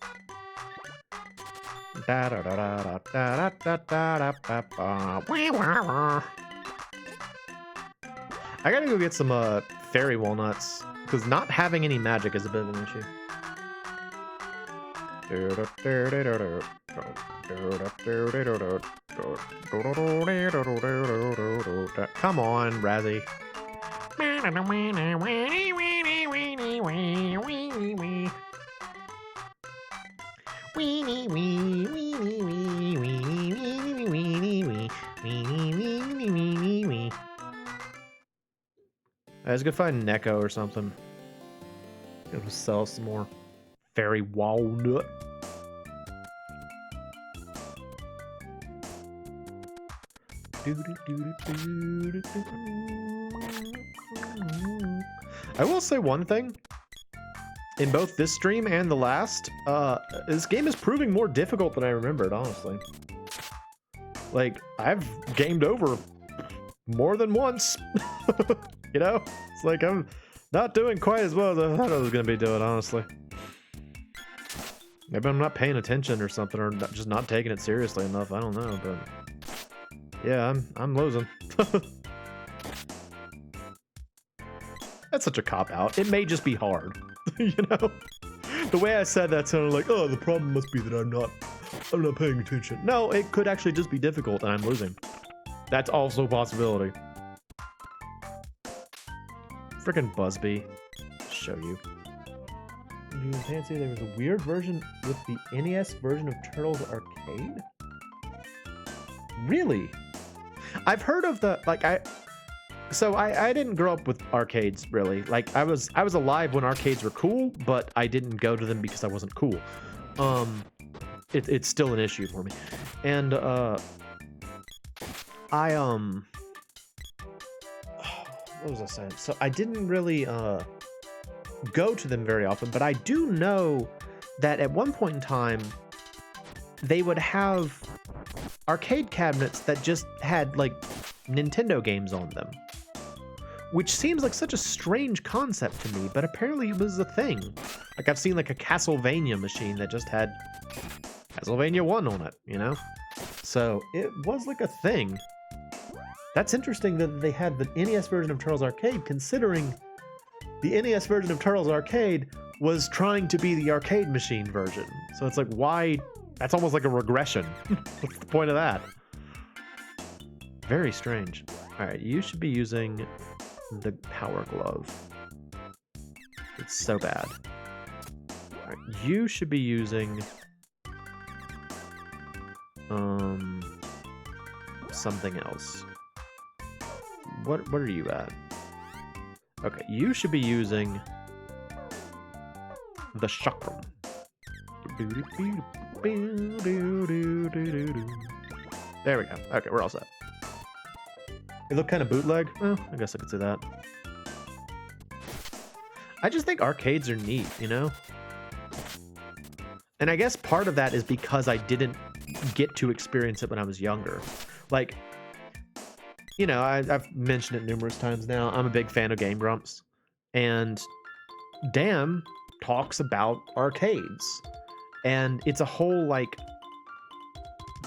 I gotta go get some fairy walnuts, because not having any magic is a bit of an issue. Come on, Razzie. Let's go find Neko or something. Gonna sell some more fairy walnut. I will say one thing. In both this stream and the last, this game is proving more difficult than I remembered, honestly. Like, I've gamed over more than once. You know? It's like I'm not doing quite as well as I thought I was going to be doing, honestly. Maybe I'm not paying attention or something, or just not taking it seriously enough. I don't know, but yeah, I'm losing. That's such a cop-out. It may just be hard, you know? The way I said that sounded like, oh, the problem must be that I'm not paying attention. No, it could actually just be difficult and I'm losing. That's also a possibility. Frickin' Busby. Show you. You fancy there was a weird version with the NES version of Turtles Arcade? Really? I've heard of the, like, I didn't grow up with arcades, really. Like, I was alive when arcades were cool, but I didn't go to them because I wasn't cool. It's still an issue for me. And, what was I saying? So I didn't really, go to them very often, but I do know that at one point in time, they would have arcade cabinets that just had, like, Nintendo games on them. Which seems like such a strange concept to me, but apparently it was a thing. Like, I've seen, like, a Castlevania machine that just had Castlevania 1 on it, you know? So, it was, like, a thing. That's interesting that they had the NES version of Turtles Arcade, considering the NES version of Turtles Arcade was trying to be the arcade machine version. So it's like, why? That's almost like a regression. What's the point of that? Very strange. All right, you should be using the Power Glove. It's so bad. All right, you should be using something else. What are you at? Okay, you should be using the chakram. There we go. Okay, we're all set. It looked kind of bootleg. Well, I guess I could say that. I just think arcades are neat, you know? And I guess part of that is because I didn't get to experience it when I was younger. Like, you know, I've mentioned it numerous times now. I'm a big fan of Game Grumps. And Dan talks about arcades. And it's a whole, like,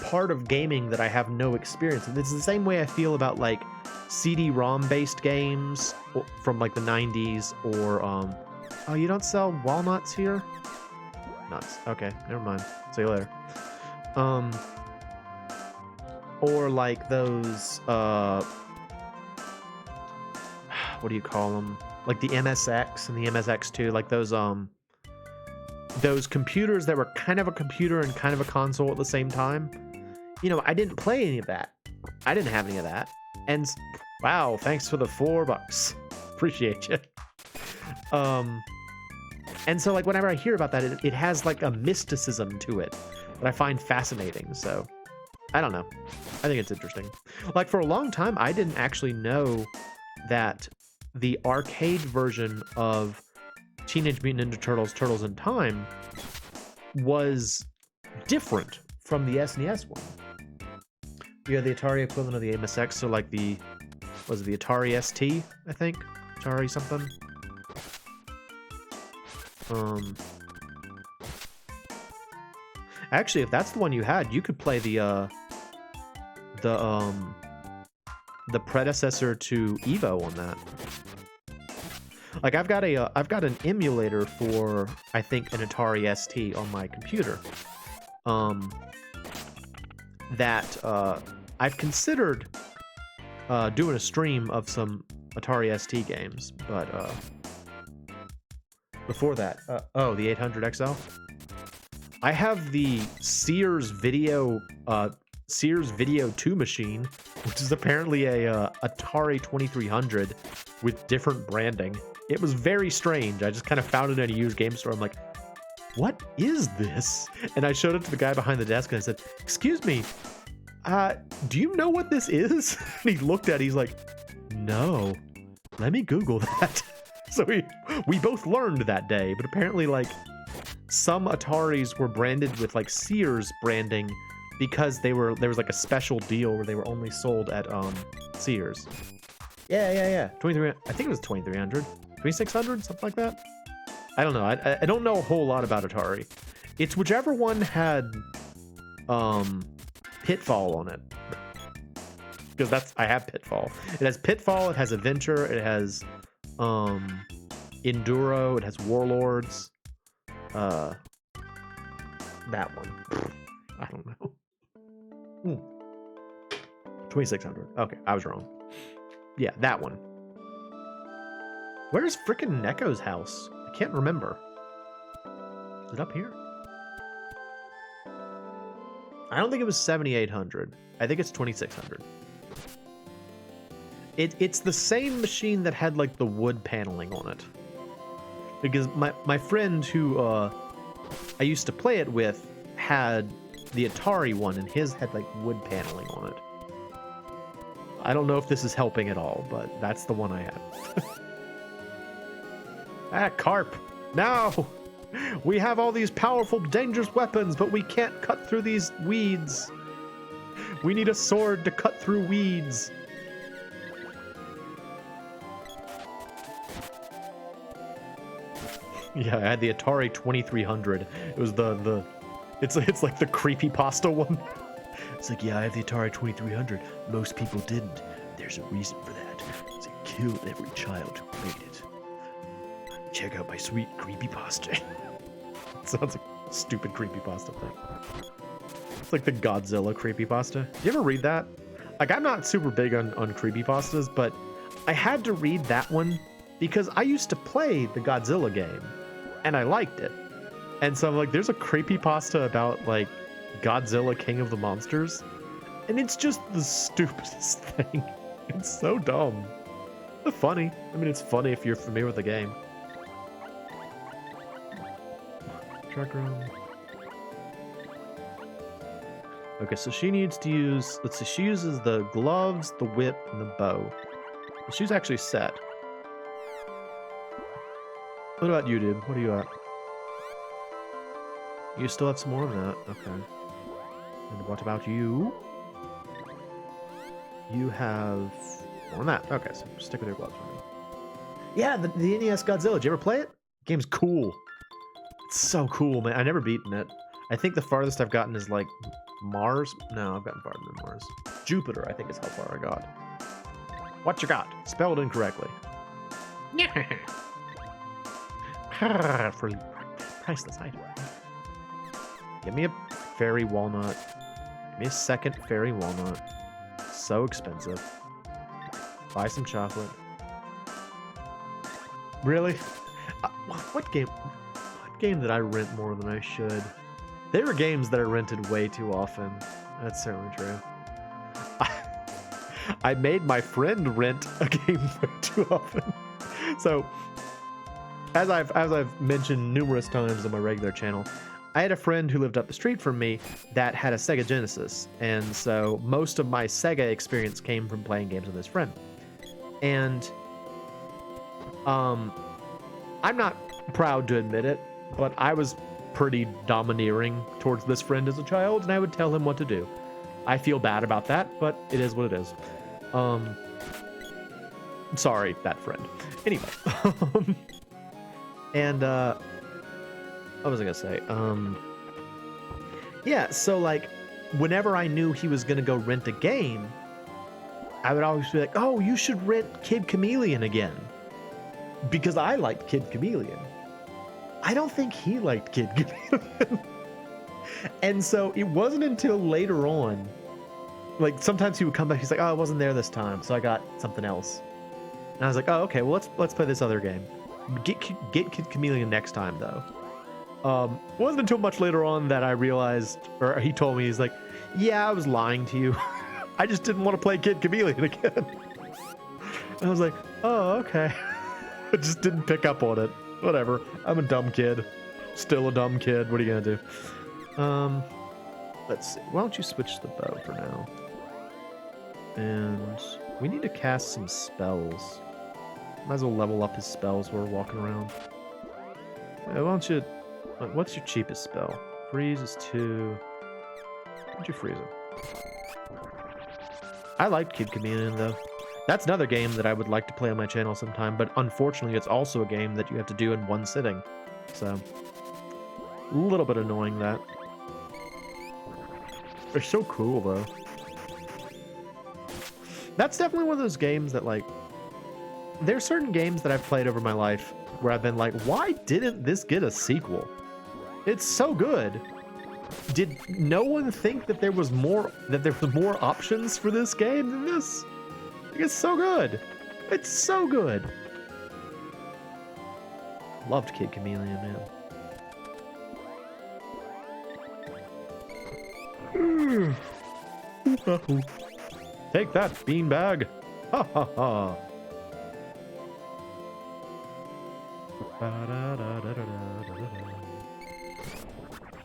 part of gaming that I have no experience in. It's the same way I feel about, like, CD-ROM based games from, like, the 90s or, oh, you don't sell walnuts here? Nuts. Okay, never mind. See you later. Or like those, what do you call them? Like the MSX and the MSX2, like those computers that were kind of a computer and kind of a console at the same time. You know, I didn't play any of that. I didn't have any of that. And wow, thanks for the $4. Appreciate you. And so like whenever I hear about that, it has like a mysticism to it that I find fascinating. So I don't know. I think it's interesting. Like for a long time, I didn't actually know that the arcade version of Teenage Mutant Ninja Turtles, Turtles in Time was different from the SNES one. You had the Atari equivalent of the MSX, so like the, was it the Atari ST, I think? Atari something? Actually, if that's the one you had, you could play the predecessor to Evo on that. Like I've got an emulator for, I think, an Atari ST on my computer. That I've considered doing a stream of some Atari ST games, but before that, oh, the 800 XL. I have the Sears Video 2 machine, which is apparently a Atari 2300 with different branding. It was very strange. I just kind of found it in a used game store. I'm like, what is this? And I showed it to the guy behind the desk and I said, excuse me, do you know what this is? And he looked at it, he's like, no, let me Google that. So we both learned that day, but apparently like some Ataris were branded with like Sears branding because there was like a special deal where they were only sold at Sears. Yeah. 23. I think it was 2300, 2600, something like that. I don't know. I don't know a whole lot about Atari. It's whichever one had Pitfall on it. Because I have Pitfall. It has Pitfall, it has Adventure, it has Enduro, it has Warlords. That one. I don't know. 2600. Okay, I was wrong. Yeah, that one. Where's frickin' Neko's house? I can't remember. Is it up here? I don't think it was 7800. I think it's 2600. It's the same machine that had like the wood paneling on it. Because my friend who I used to play it with had the Atari one, and his had like wood paneling on it. I don't know if this is helping at all, but that's the one I had. Ah, carp! No! We have all these powerful, dangerous weapons, but we can't cut through these weeds. We need a sword to cut through weeds. Yeah, I had the Atari 2300. It was it's like the creepypasta one. It's like, yeah, I have the Atari 2300. Most people didn't. There's a reason for that. It's it killed every child who played it. Check out my sweet creepypasta. It sounds like a stupid creepypasta thing. It's like the Godzilla creepypasta. You ever read that? Like, I'm not super big on creepypastas, but I had to read that one because I used to play the Godzilla game, and I liked it. And so I'm like, there's a creepypasta about, like, Godzilla King of the Monsters, and it's just the stupidest thing. It's so dumb. But funny. I mean, it's funny if you're familiar with the game. Truck room. Okay, so she needs to use, let's see, she uses the gloves, the whip, and the bow. She's actually set. What about you, dude? What are you at? You still have some more of that? Okay. And what about you? You have more than that. Okay, so stick with your gloves for now. Yeah, the NES Godzilla. Did you ever play it? The game's cool. It's so cool, man. I've never beaten it. I think the farthest I've gotten is like Mars. No, I've gotten farther than Mars. Jupiter, I think is how far I got. What you got? Spelled incorrectly. For priceless item. Give me a fairy walnut. Give me a second fairy walnut. So expensive. Buy some chocolate. Really? What game did I rent more than I should? There were games that I rented way too often. That's certainly true. I made my friend rent a game way too often. So, as I've mentioned numerous times on my regular channel, I had a friend who lived up the street from me that had a Sega Genesis, and so most of my Sega experience came from playing games with this friend. And I'm not proud to admit it, but I was pretty domineering towards this friend as a child, and I would tell him what to do. I feel bad about that, but it is what it is. Sorry, that friend. Anyway. And what was I gonna say? Yeah, so like whenever I knew he was gonna go rent a game, I would always be like, oh, you should rent Kid Chameleon again. Because I liked Kid Chameleon. I don't think he liked Kid Chameleon. And so it wasn't until later on, like sometimes he would come back, he's like, oh, I wasn't there this time, so I got something else. And I was like, oh, okay, well let's play this other game. Get Kid Chameleon next time though. It wasn't until much later on that I realized, or he told me, he's like, yeah, I was lying to you. I just didn't want to play Kid Chameleon again. And I was like, oh, okay. I just didn't pick up on it. Whatever. I'm a dumb kid. Still a dumb kid. What are you gonna do? Let's see. Why don't you switch the bow for now? And we need to cast some spells. Might as well level up his spells while we're walking around. Yeah, why don't you... What's your cheapest spell? Freeze is 2. Why don't you freeze him? I like Kid Chameleon, though. That's another game that I would like to play on my channel sometime, but unfortunately it's also a game that you have to do in one sitting. So, a little bit annoying that. They're so cool, though. That's definitely one of those games that, like... There's certain games that I've played over my life where I've been like, why didn't this get a sequel? It's so good. Did no one think that there was more options for this game than this? It's so good. It's so good. Loved Kid Chameleon, man. Take that, beanbag. Ha ha ha.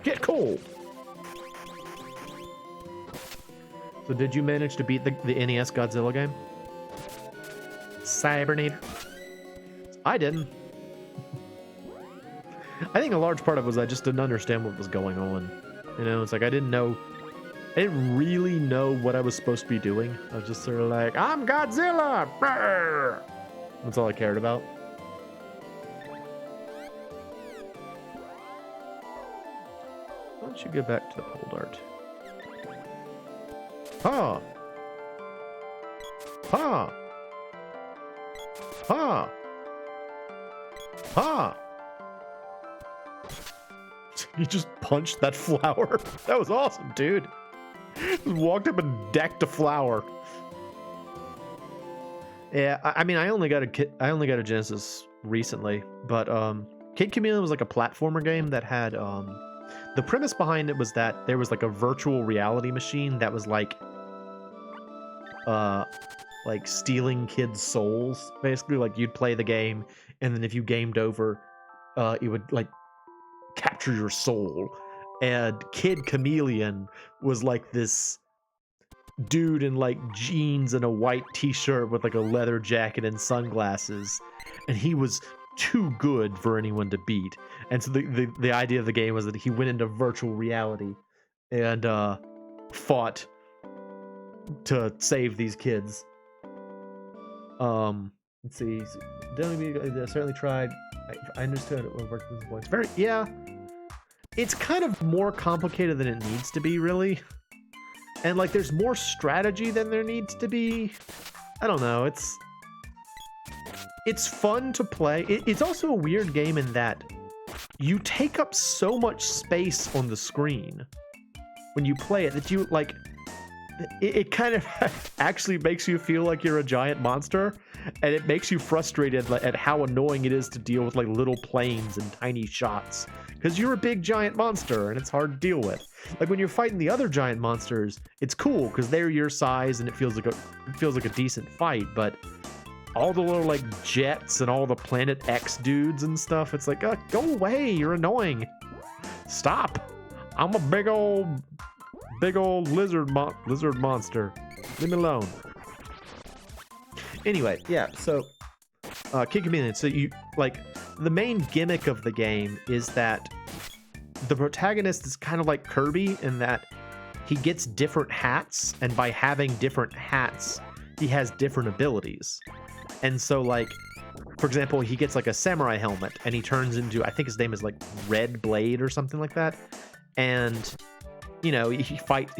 Get cold. So did you manage to beat the NES Godzilla game? Cybernator. I didn't. I think a large part of it was I just didn't understand what was going on. You know, it's like I didn't really know what I was supposed to be doing. I was just sort of like, I'm Godzilla! Brr! That's all I cared about. Why don't you get back to the pole dart? Ha! Ha! Ha! Ha! You just punched that flower. That was awesome, dude. Just walked up and decked a flower. Yeah, I mean, I only got a Genesis recently, but Kid Chameleon was like a platformer game that had the premise behind it was that there was like a virtual reality machine that was like stealing kids' souls. Basically, like you'd play the game, and then if you gamed over, it would like capture your soul. And Kid Chameleon was like this dude in like jeans and a white t-shirt with like a leather jacket and sunglasses, and he was too good for anyone to beat. And so the idea of the game was that he went into virtual reality and fought to save these kids. Let's see. I certainly tried. I understood it worked at this point. Very, yeah. It's kind of more complicated than it needs to be, really. And like, there's more strategy than there needs to be. I don't know. It's fun to play. It's also a weird game in that you take up so much space on the screen when you play it that you like. It kind of actually makes you feel like you're a giant monster, and it makes you frustrated at how annoying it is to deal with like little planes and tiny shots, because you're a big giant monster and it's hard to deal with. Like when you're fighting the other giant monsters, it's cool because they're your size and it feels like a decent fight. But all the little like jets and all the Planet X dudes and stuff, it's like, go away, you're annoying. Stop. I'm a big old lizard monster. Leave me alone. Anyway, yeah, so Kid Chameleon. So you like the main gimmick of the game is that the protagonist is kind of like Kirby in that he gets different hats, and by having different hats, he has different abilities. And so like, for example, he gets like a samurai helmet and he turns into, I think his name is like Red Blade or something like that. And you know, he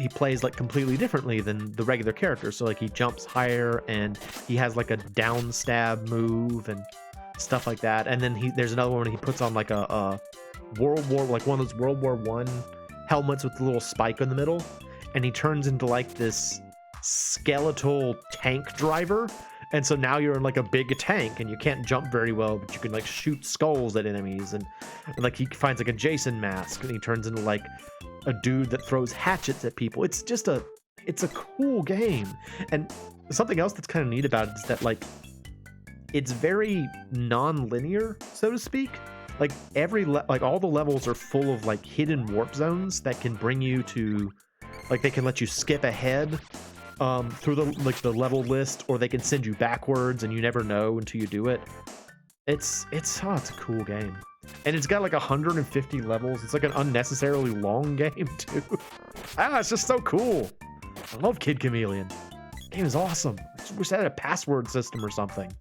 plays like completely differently than the regular character. So like he jumps higher and he has like a down stab move and stuff like that. And then there's another one he puts on like a World War, like one of those World War I helmets with the little spike in the middle, and he turns into like this skeletal tank driver. And so now you're in like a big tank and you can't jump very well, but you can like shoot skulls at enemies. And like he finds like a Jason mask and he turns into like a dude that throws hatchets at people. It's a cool game. And something else that's kind of neat about it is that like it's very non-linear, so to speak. Like all the levels are full of like hidden warp zones that can bring you to, like they can let you skip ahead through the level list, or they can send you backwards and you never know until you do it. It's a cool game. And it's got like 150 levels. It's like an unnecessarily long game too. It's just so cool. I love Kid Chameleon. The game is awesome. I just wish I had a password system or something.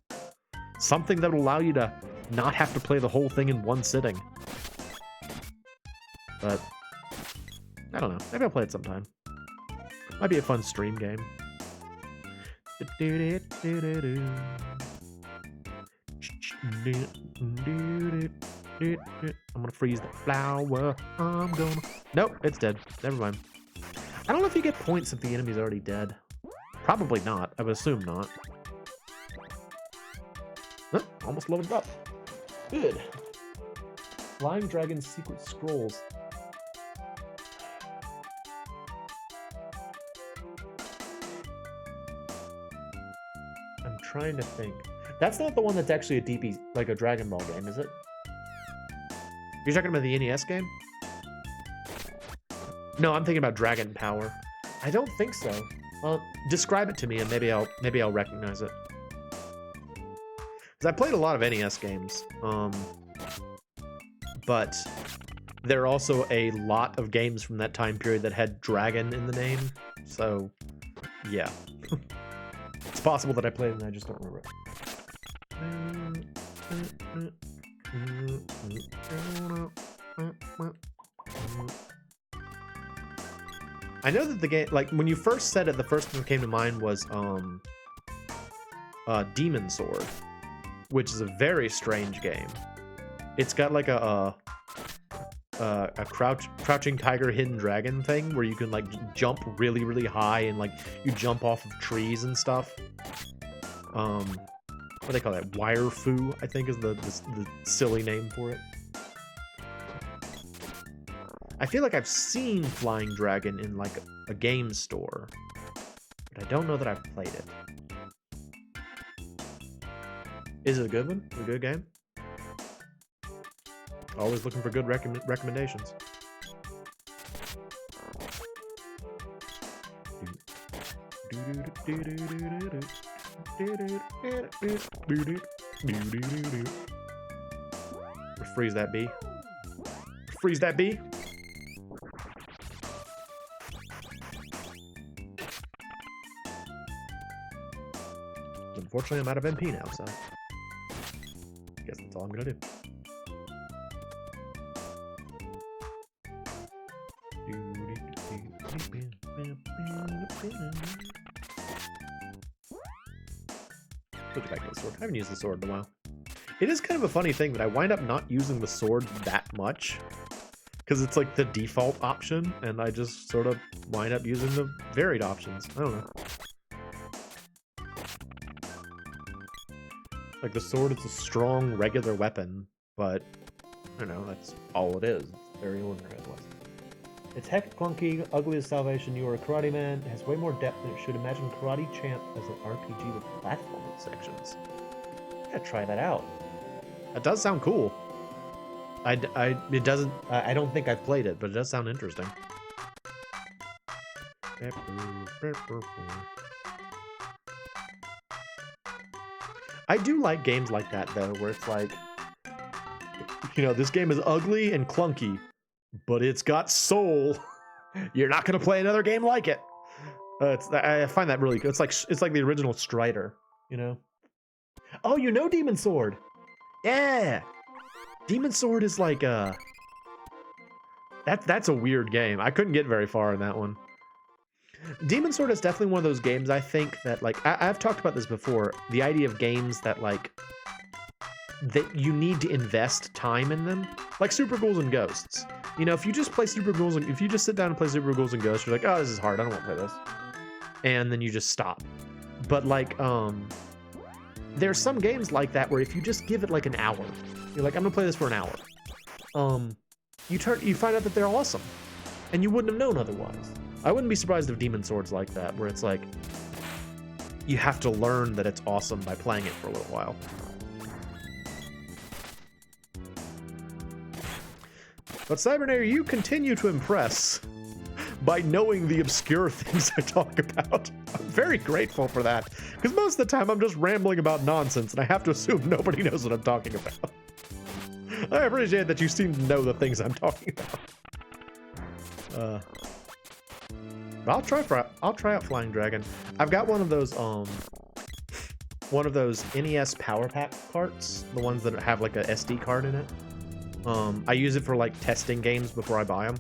Something that will allow you to not have to play the whole thing in one sitting. But I don't know. Maybe I'll play it sometime. Might be a fun stream game. gonna freeze the flower. I'm gonna... Nope, it's dead. Never mind. I don't know if you get points if the enemy's already dead. Probably not. I would assume not. Oh, almost loaded up. Good. Flying Dragon Secret Scrolls. I'm trying to think. That's not the one that's actually a DP, like a Dragon Ball game, is it? You're talking about the NES game? No, I'm thinking about Dragon Power. I don't think so. Well, describe it to me and maybe I'll recognize it. Because I played a lot of NES games, but there are also a lot of games from that time period that had dragon in the name. So, yeah. It's possible that I played it and I just don't remember it. I know that the game, like, when you first said it, the first thing that came to mind was, Demon Sword, which is a very strange game. It's got, like, a crouching tiger, hidden dragon thing, where you can, like, jump really, really high, and, like, you jump off of trees and stuff. What do they call that? Wire Fu, I think, is the silly name for it. I feel like I've seen Flying Dragon in, like, a game store, but I don't know that I've played it. Is it a good one? A good game? Always looking for good recommendations. Freeze that bee. Freeze that bee. Unfortunately, I'm out of MP now, so I guess that's all I'm gonna do. Switch back to the sword. I haven't used the sword in a while. It is kind of a funny thing that I wind up not using the sword that much, because it's like the default option, and I just sort of wind up using the varied options. I don't know. Like, the sword is a strong, regular weapon, but, I don't know, that's all it is. It's very ordinary otherwise. It's heck clunky, ugly as salvation, you are a karate man, it has way more depth than it should. Imagine Karate Champ as an RPG with platforming sections. I gotta try that out. That does sound cool. I don't think I've played it, but it does sound interesting. I do like games like that, though, where it's like, you know, this game is ugly and clunky, but it's got soul. You're not gonna play another game like it. I find that really good. It's like the original Strider, you know. Oh, you know Demon Sword? Yeah, Demon Sword is like that's a weird game. I couldn't get very far in that one. Demon Sword is definitely one of those games, I think, that, like, I've talked about this before, the idea of games that, like, that you need to invest time in them, like Super Ghouls and Ghosts. You know, if you just play Super Ghouls, and if you just sit down and play Super Ghouls and Ghosts, you're like, oh, this is hard, I don't want to play this, and then you just stop. But, like, there's some games like that where if you just give it like an hour, you're like, I'm gonna play this for an hour, you find out that they're awesome, and you wouldn't have known otherwise. I wouldn't be surprised if Demon Sword's like that, where it's like, you have to learn that it's awesome by playing it for a little while. But Cybernator, you continue to impress by knowing the obscure things I talk about. I'm very grateful for that, because most of the time I'm just rambling about nonsense, and I have to assume nobody knows what I'm talking about. I appreciate that you seem to know the things I'm talking about. I'll try out Flying Dragon. I've got one of those NES Power Pack carts, the ones that have like a SD card in it. I use it for like testing games before I buy them.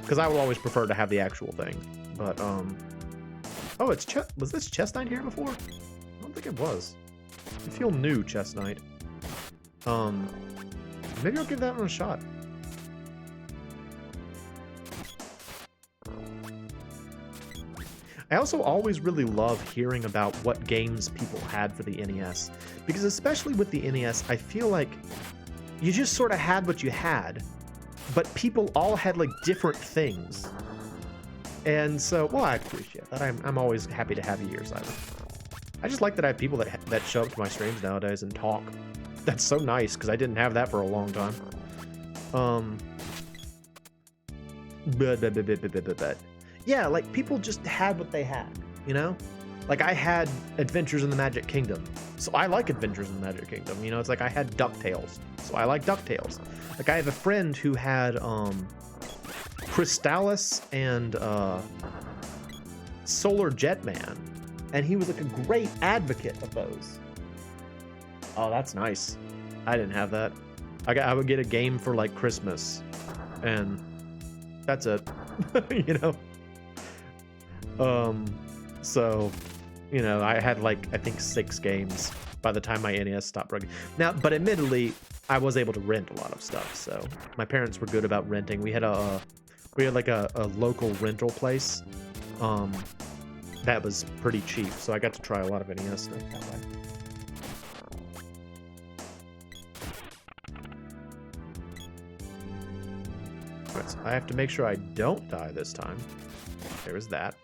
Because I would always prefer to have the actual thing. But oh, was this Chest Knight here before? I don't think it was. I feel new, Chest Knight. Maybe I'll give that one a shot. I also always really love hearing about what games people had for the NES, because especially with the NES, I feel like you just sort of had what you had, but people all had like different things. And so, well, I appreciate that. I'm always happy to have you here, Simon. I just like that I have people that show up to my streams nowadays and talk. That's so nice, because I didn't have that for a long time. But yeah, like people just had what they had, you know? Like I had Adventures in the Magic Kingdom, so I like Adventures in the Magic Kingdom. You know, it's like I had DuckTales, so I like DuckTales. Like I have a friend who had Crystallis and Solar Jetman, and he was like a great advocate of those. Oh, that's nice. I didn't have that. I would get a game for like Christmas, and that's it. You know. So, you know, I had like I think 6 games by the time my NES stopped working. Now, but admittedly, I was able to rent a lot of stuff. So my parents were good about renting. We had like a local rental place that was pretty cheap, so I got to try a lot of NES stuff that way. Right, so I have to make sure I don't die this time. There is that.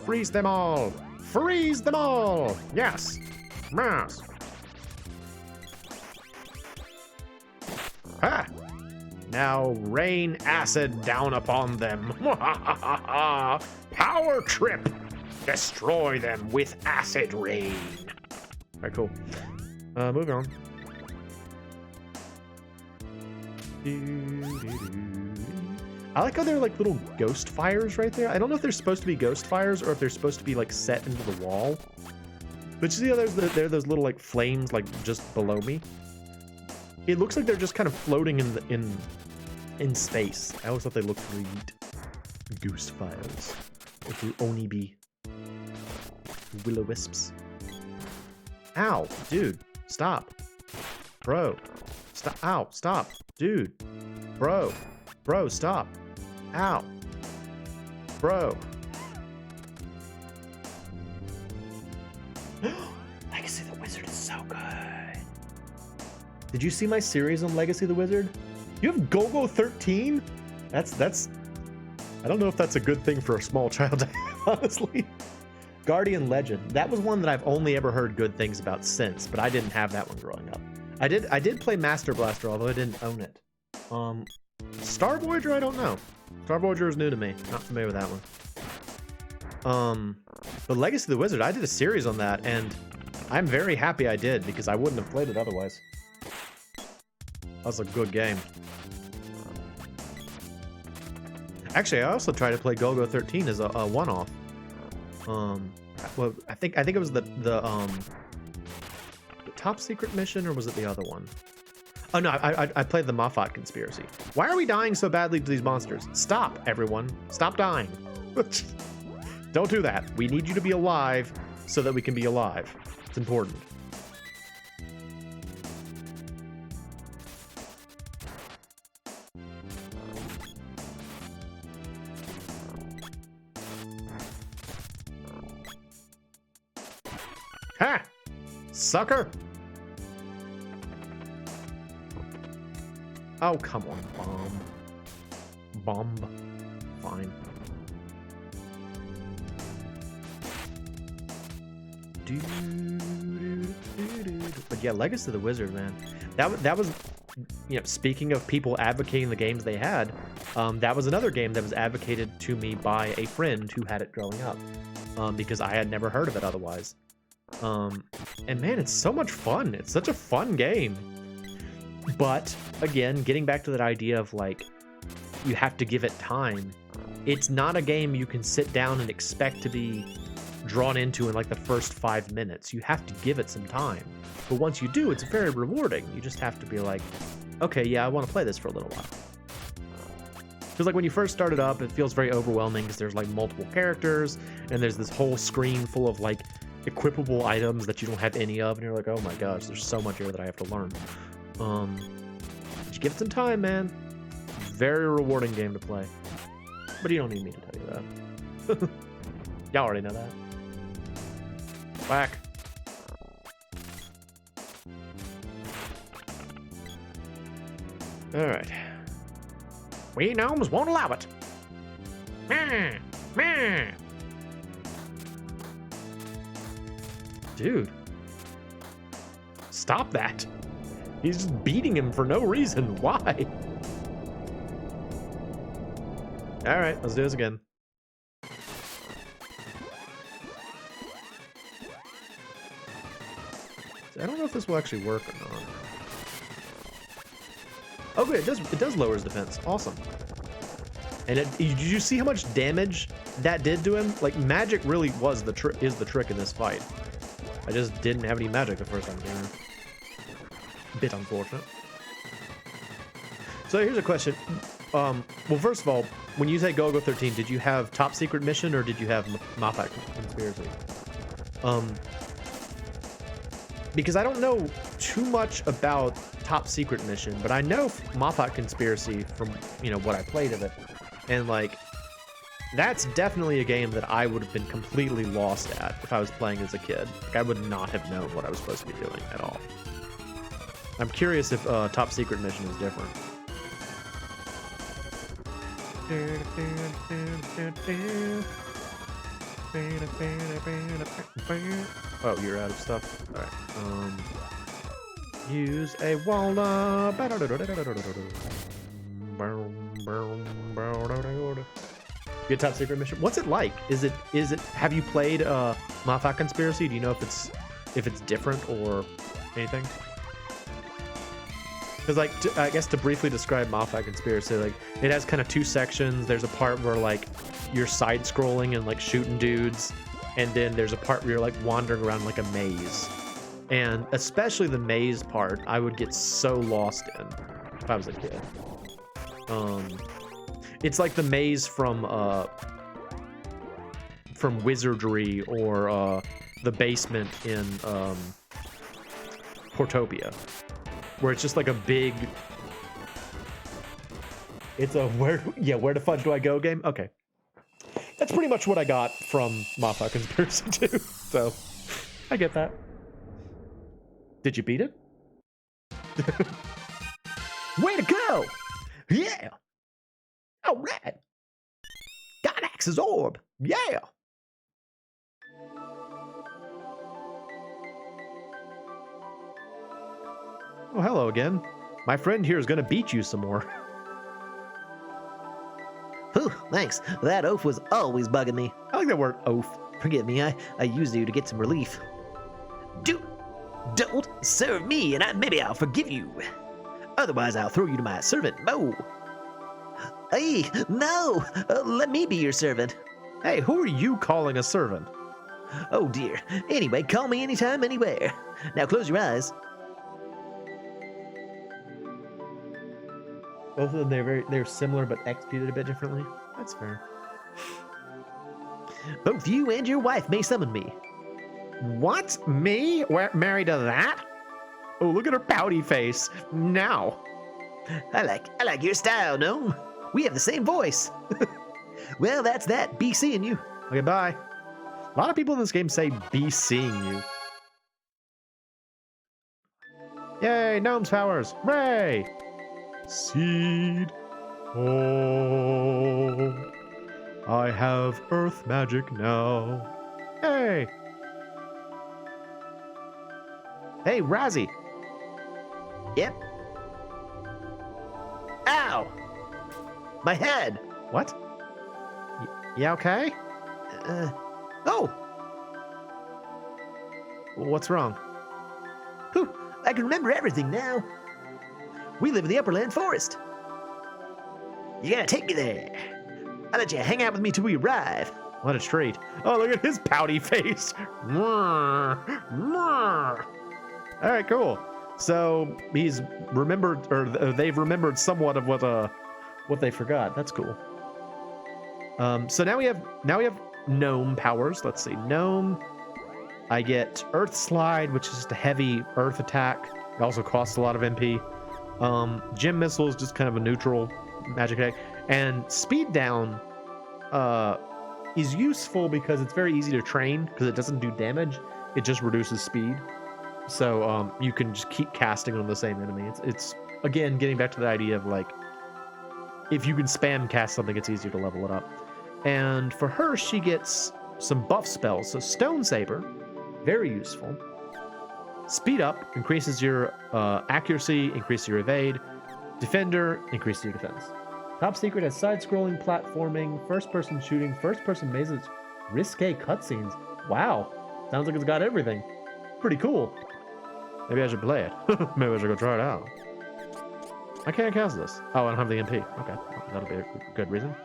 Freeze them all! Freeze them all! Yes! Yes! Ha! Now rain acid down upon them. Power trip! Destroy them with acid rain. Alright, cool. Moving on. I like how they're like little ghost fires right there. I don't know if they're supposed to be ghost fires or if they're supposed to be like set into the wall. But you see how there are those little like flames like just below me? It looks like they're just kind of floating in space. I always thought they looked really neat. Ghost fires. If you only be will-o-wisps. Ow, dude, stop. Bro, stop. Ow, stop. Dude, bro, stop. Ow, bro. Legacy of the Wizard is so good. Did you see my series on Legacy of the Wizard? You have Go-Go 13? That's I don't know if that's a good thing for a small child to have, honestly. Guardian Legend. That was one that I've only ever heard good things about since, but I didn't have that one growing up. I did play Master Blaster, although I didn't own it. Star Voyager, I don't know. Star Voyager is new to me. Not familiar with that one. But Legacy of the Wizard, I did a series on that, and I'm very happy I did, because I wouldn't have played it otherwise. That's a good game. Actually, I also tried to play Go-Go 13 as a one-off. Well, I think it was the top secret mission, or was it the other one? Oh no, I played the Moffat Conspiracy. Why are we dying so badly to these monsters? Stop, everyone. Stop dying. Don't do that. We need you to be alive so that we can be alive. It's important. Ha! Sucker! Oh, come on, Bomb. Fine. But yeah, Legacy of the Wizard, man. That was, you know, speaking of people advocating the games they had, that was another game that was advocated to me by a friend who had it growing up, because I had never heard of it otherwise. And man, it's so much fun. It's such a fun game. But again, getting back to that idea of like, you have to give it time. It's not a game you can sit down and expect to be drawn into in like the first 5 minutes. You have to give it some time. But once you do, it's very rewarding. You just have to be like, okay, yeah, I want to play this for a little while. Because like when you first start it up, it feels very overwhelming because there's like multiple characters and there's this whole screen full of like equipable items that you don't have any of, and you're like, oh my gosh, there's so much here that I have to learn. But you give it some time, man. Very rewarding game to play. But you don't need me to tell you that. Y'all already know that. Whack. All right. We gnomes won't allow it. Dude. Stop that. He's just beating him for no reason. Why? All right, let's do this again. I don't know if this will actually work or not. Oh, good. It does lower his defense. Awesome. And did you see how much damage that did to him? Like, magic really was the trick in this fight. I just didn't have any magic the first time around. Bit unfortunate. So here's a question. Well, first of all, when you say Go 13, did you have Top Secret Mission or did you have Moffat Conspiracy? Because I don't know too much about Top Secret Mission, but I know Moffat Conspiracy from, you know, what I played of it. And like, that's definitely a game that I would have been completely lost at if I was playing as a kid. Like, I would not have known what I was supposed to be doing at all. I'm curious if Top Secret Mission is different. Oh, you're out of stuff. All right. Use a walnut. Good Top Secret Mission. What's it like? Is it? Have you played Moffat Conspiracy? Do you know if it's different or anything? Because like, I guess to briefly describe Moffat Conspiracy, like it has kind of two sections. There's a part where like you're side scrolling and like shooting dudes, and then there's a part where you're like wandering around like a maze. And especially the maze part, I would get so lost in if I was a kid. It's like the maze from Wizardry or the basement in Portopia, where it's just like a big. It's a where the fudge do I go game? Okay. That's pretty much what I got from Moffat Conspiracy 2. So, I get that. Did you beat it? Way to go! Yeah! All right! Got Axe's orb! Yeah! Oh, hello again. My friend here is gonna beat you some more. Whew, thanks. That oaf was always bugging me. I like that word, oaf. Forgive me, I used you to get some relief. Don't serve me, and maybe I'll forgive you. Otherwise, I'll throw you to my servant, Moe. Hey, no! Let me be your servant. Hey, who are you calling a servant? Oh, dear. Anyway, call me anytime, anywhere. Now close your eyes. Both of them, they're similar but executed a bit differently. That's fair. Both you and your wife may summon me. What? Me? We're married to that? Oh, look at her pouty face. Now. I like your style, Gnome. We have the same voice. Well, that's that. Be seeing you. Okay, bye. A lot of people in this game say be seeing you. Yay, Gnomes Powers. Hooray! Seed. Oh. I have earth magic now. Hey. Hey, Razzie. Yep. Ow! My head. What? Yeah, okay? Oh! What's wrong? Whew, I can remember everything now. We live in the Upperland Forest. You gotta take me there. I'll let you hang out with me till we arrive. What a treat. Oh, look at his pouty face. All right, cool. So he's remembered, or they've remembered somewhat of what what they forgot. That's cool. So now we have Gnome Powers. Let's see. Gnome. I get Earth Slide, which is just a heavy Earth attack. It also costs a lot of MP. Gem Missile is just kind of a neutral magic attack. And Speed Down is useful because it's very easy to train because it doesn't do damage. It just reduces speed. So you can just keep casting on the same enemy. It's again getting back to the idea of like, if you can spam cast something, it's easier to level it up. And for her, she gets some buff spells. So Stone Saber, very useful. Speed Up increases your accuracy, increases your evade. Defender increases your defense. Top Secret has side-scrolling platforming, first-person shooting, first-person mazes, risque cutscenes. Wow, sounds like it's got everything. Pretty cool. Maybe I should play it. Maybe I should go try it out. I can't cast this. Oh, I don't have the MP. Okay, that'll be a good reason.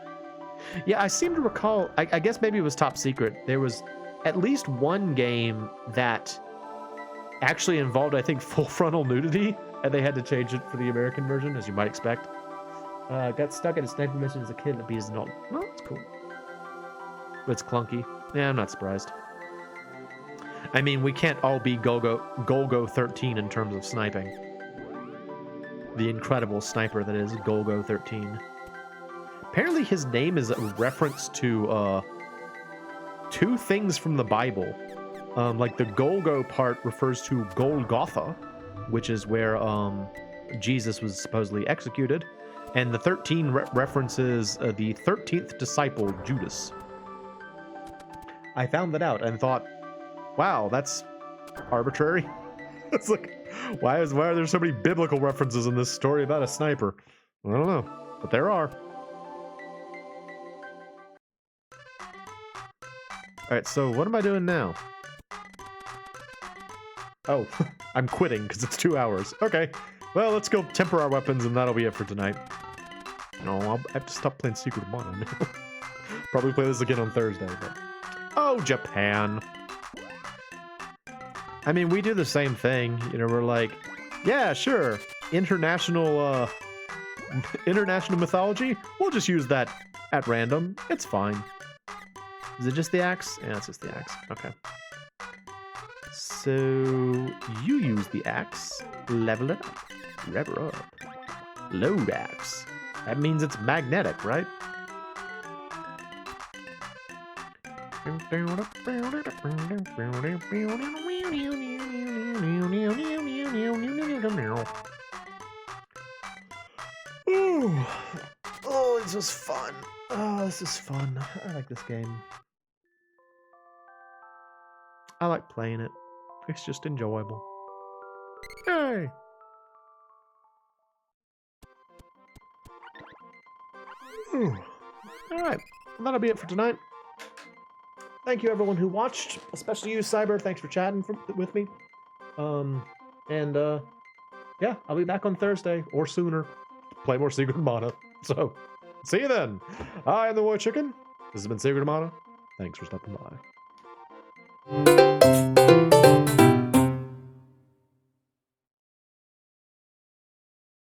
Yeah, I seem to recall, I guess maybe it was Top Secret. There was at least one game that actually involved, I think, full frontal nudity, and they had to change it for the American version, as you might expect. Got stuck at a sniper mission as a kid that beat his adult. Well, that's cool. But it's clunky. Yeah, I'm not surprised. I mean, we can't all be Golgo 13 in terms of sniping. The incredible sniper that is Golgo 13. Apparently his name is a reference to two things from the Bible. Like the Golgo part refers to Golgotha, which is where Jesus was supposedly executed. And the 13 references the 13th disciple, Judas. I found that out and thought, wow, that's arbitrary. It's like, why are there so many biblical references in this story about a sniper? I don't know, but there are. All right, so what am I doing now? Oh, I'm quitting because it's 2 hours. Okay, well, let's go temper our weapons and that'll be it for tonight. No, I have to stop playing Secret of Mana now. Probably play this again on Thursday, but... Oh, Japan. I mean, we do the same thing. You know, we're like, yeah, sure. International mythology? We'll just use that at random. It's fine. Is it just the axe? Yeah, it's just the axe. Okay. So, you use the axe. Level it up. Rev her up. Load axe. That means it's magnetic, right? Ooh. Oh, this was fun. Oh, this is fun. I like this game. I like playing it. It's just enjoyable. Hey! Alright, well, that'll be it for tonight. Thank you everyone who watched, especially you, Cyber. Thanks for chatting with me. Yeah, I'll be back on Thursday or sooner to play more Secret of Mana. So, see you then. I am the MoeChicken. This has been Secret of Mana. Thanks for stopping by.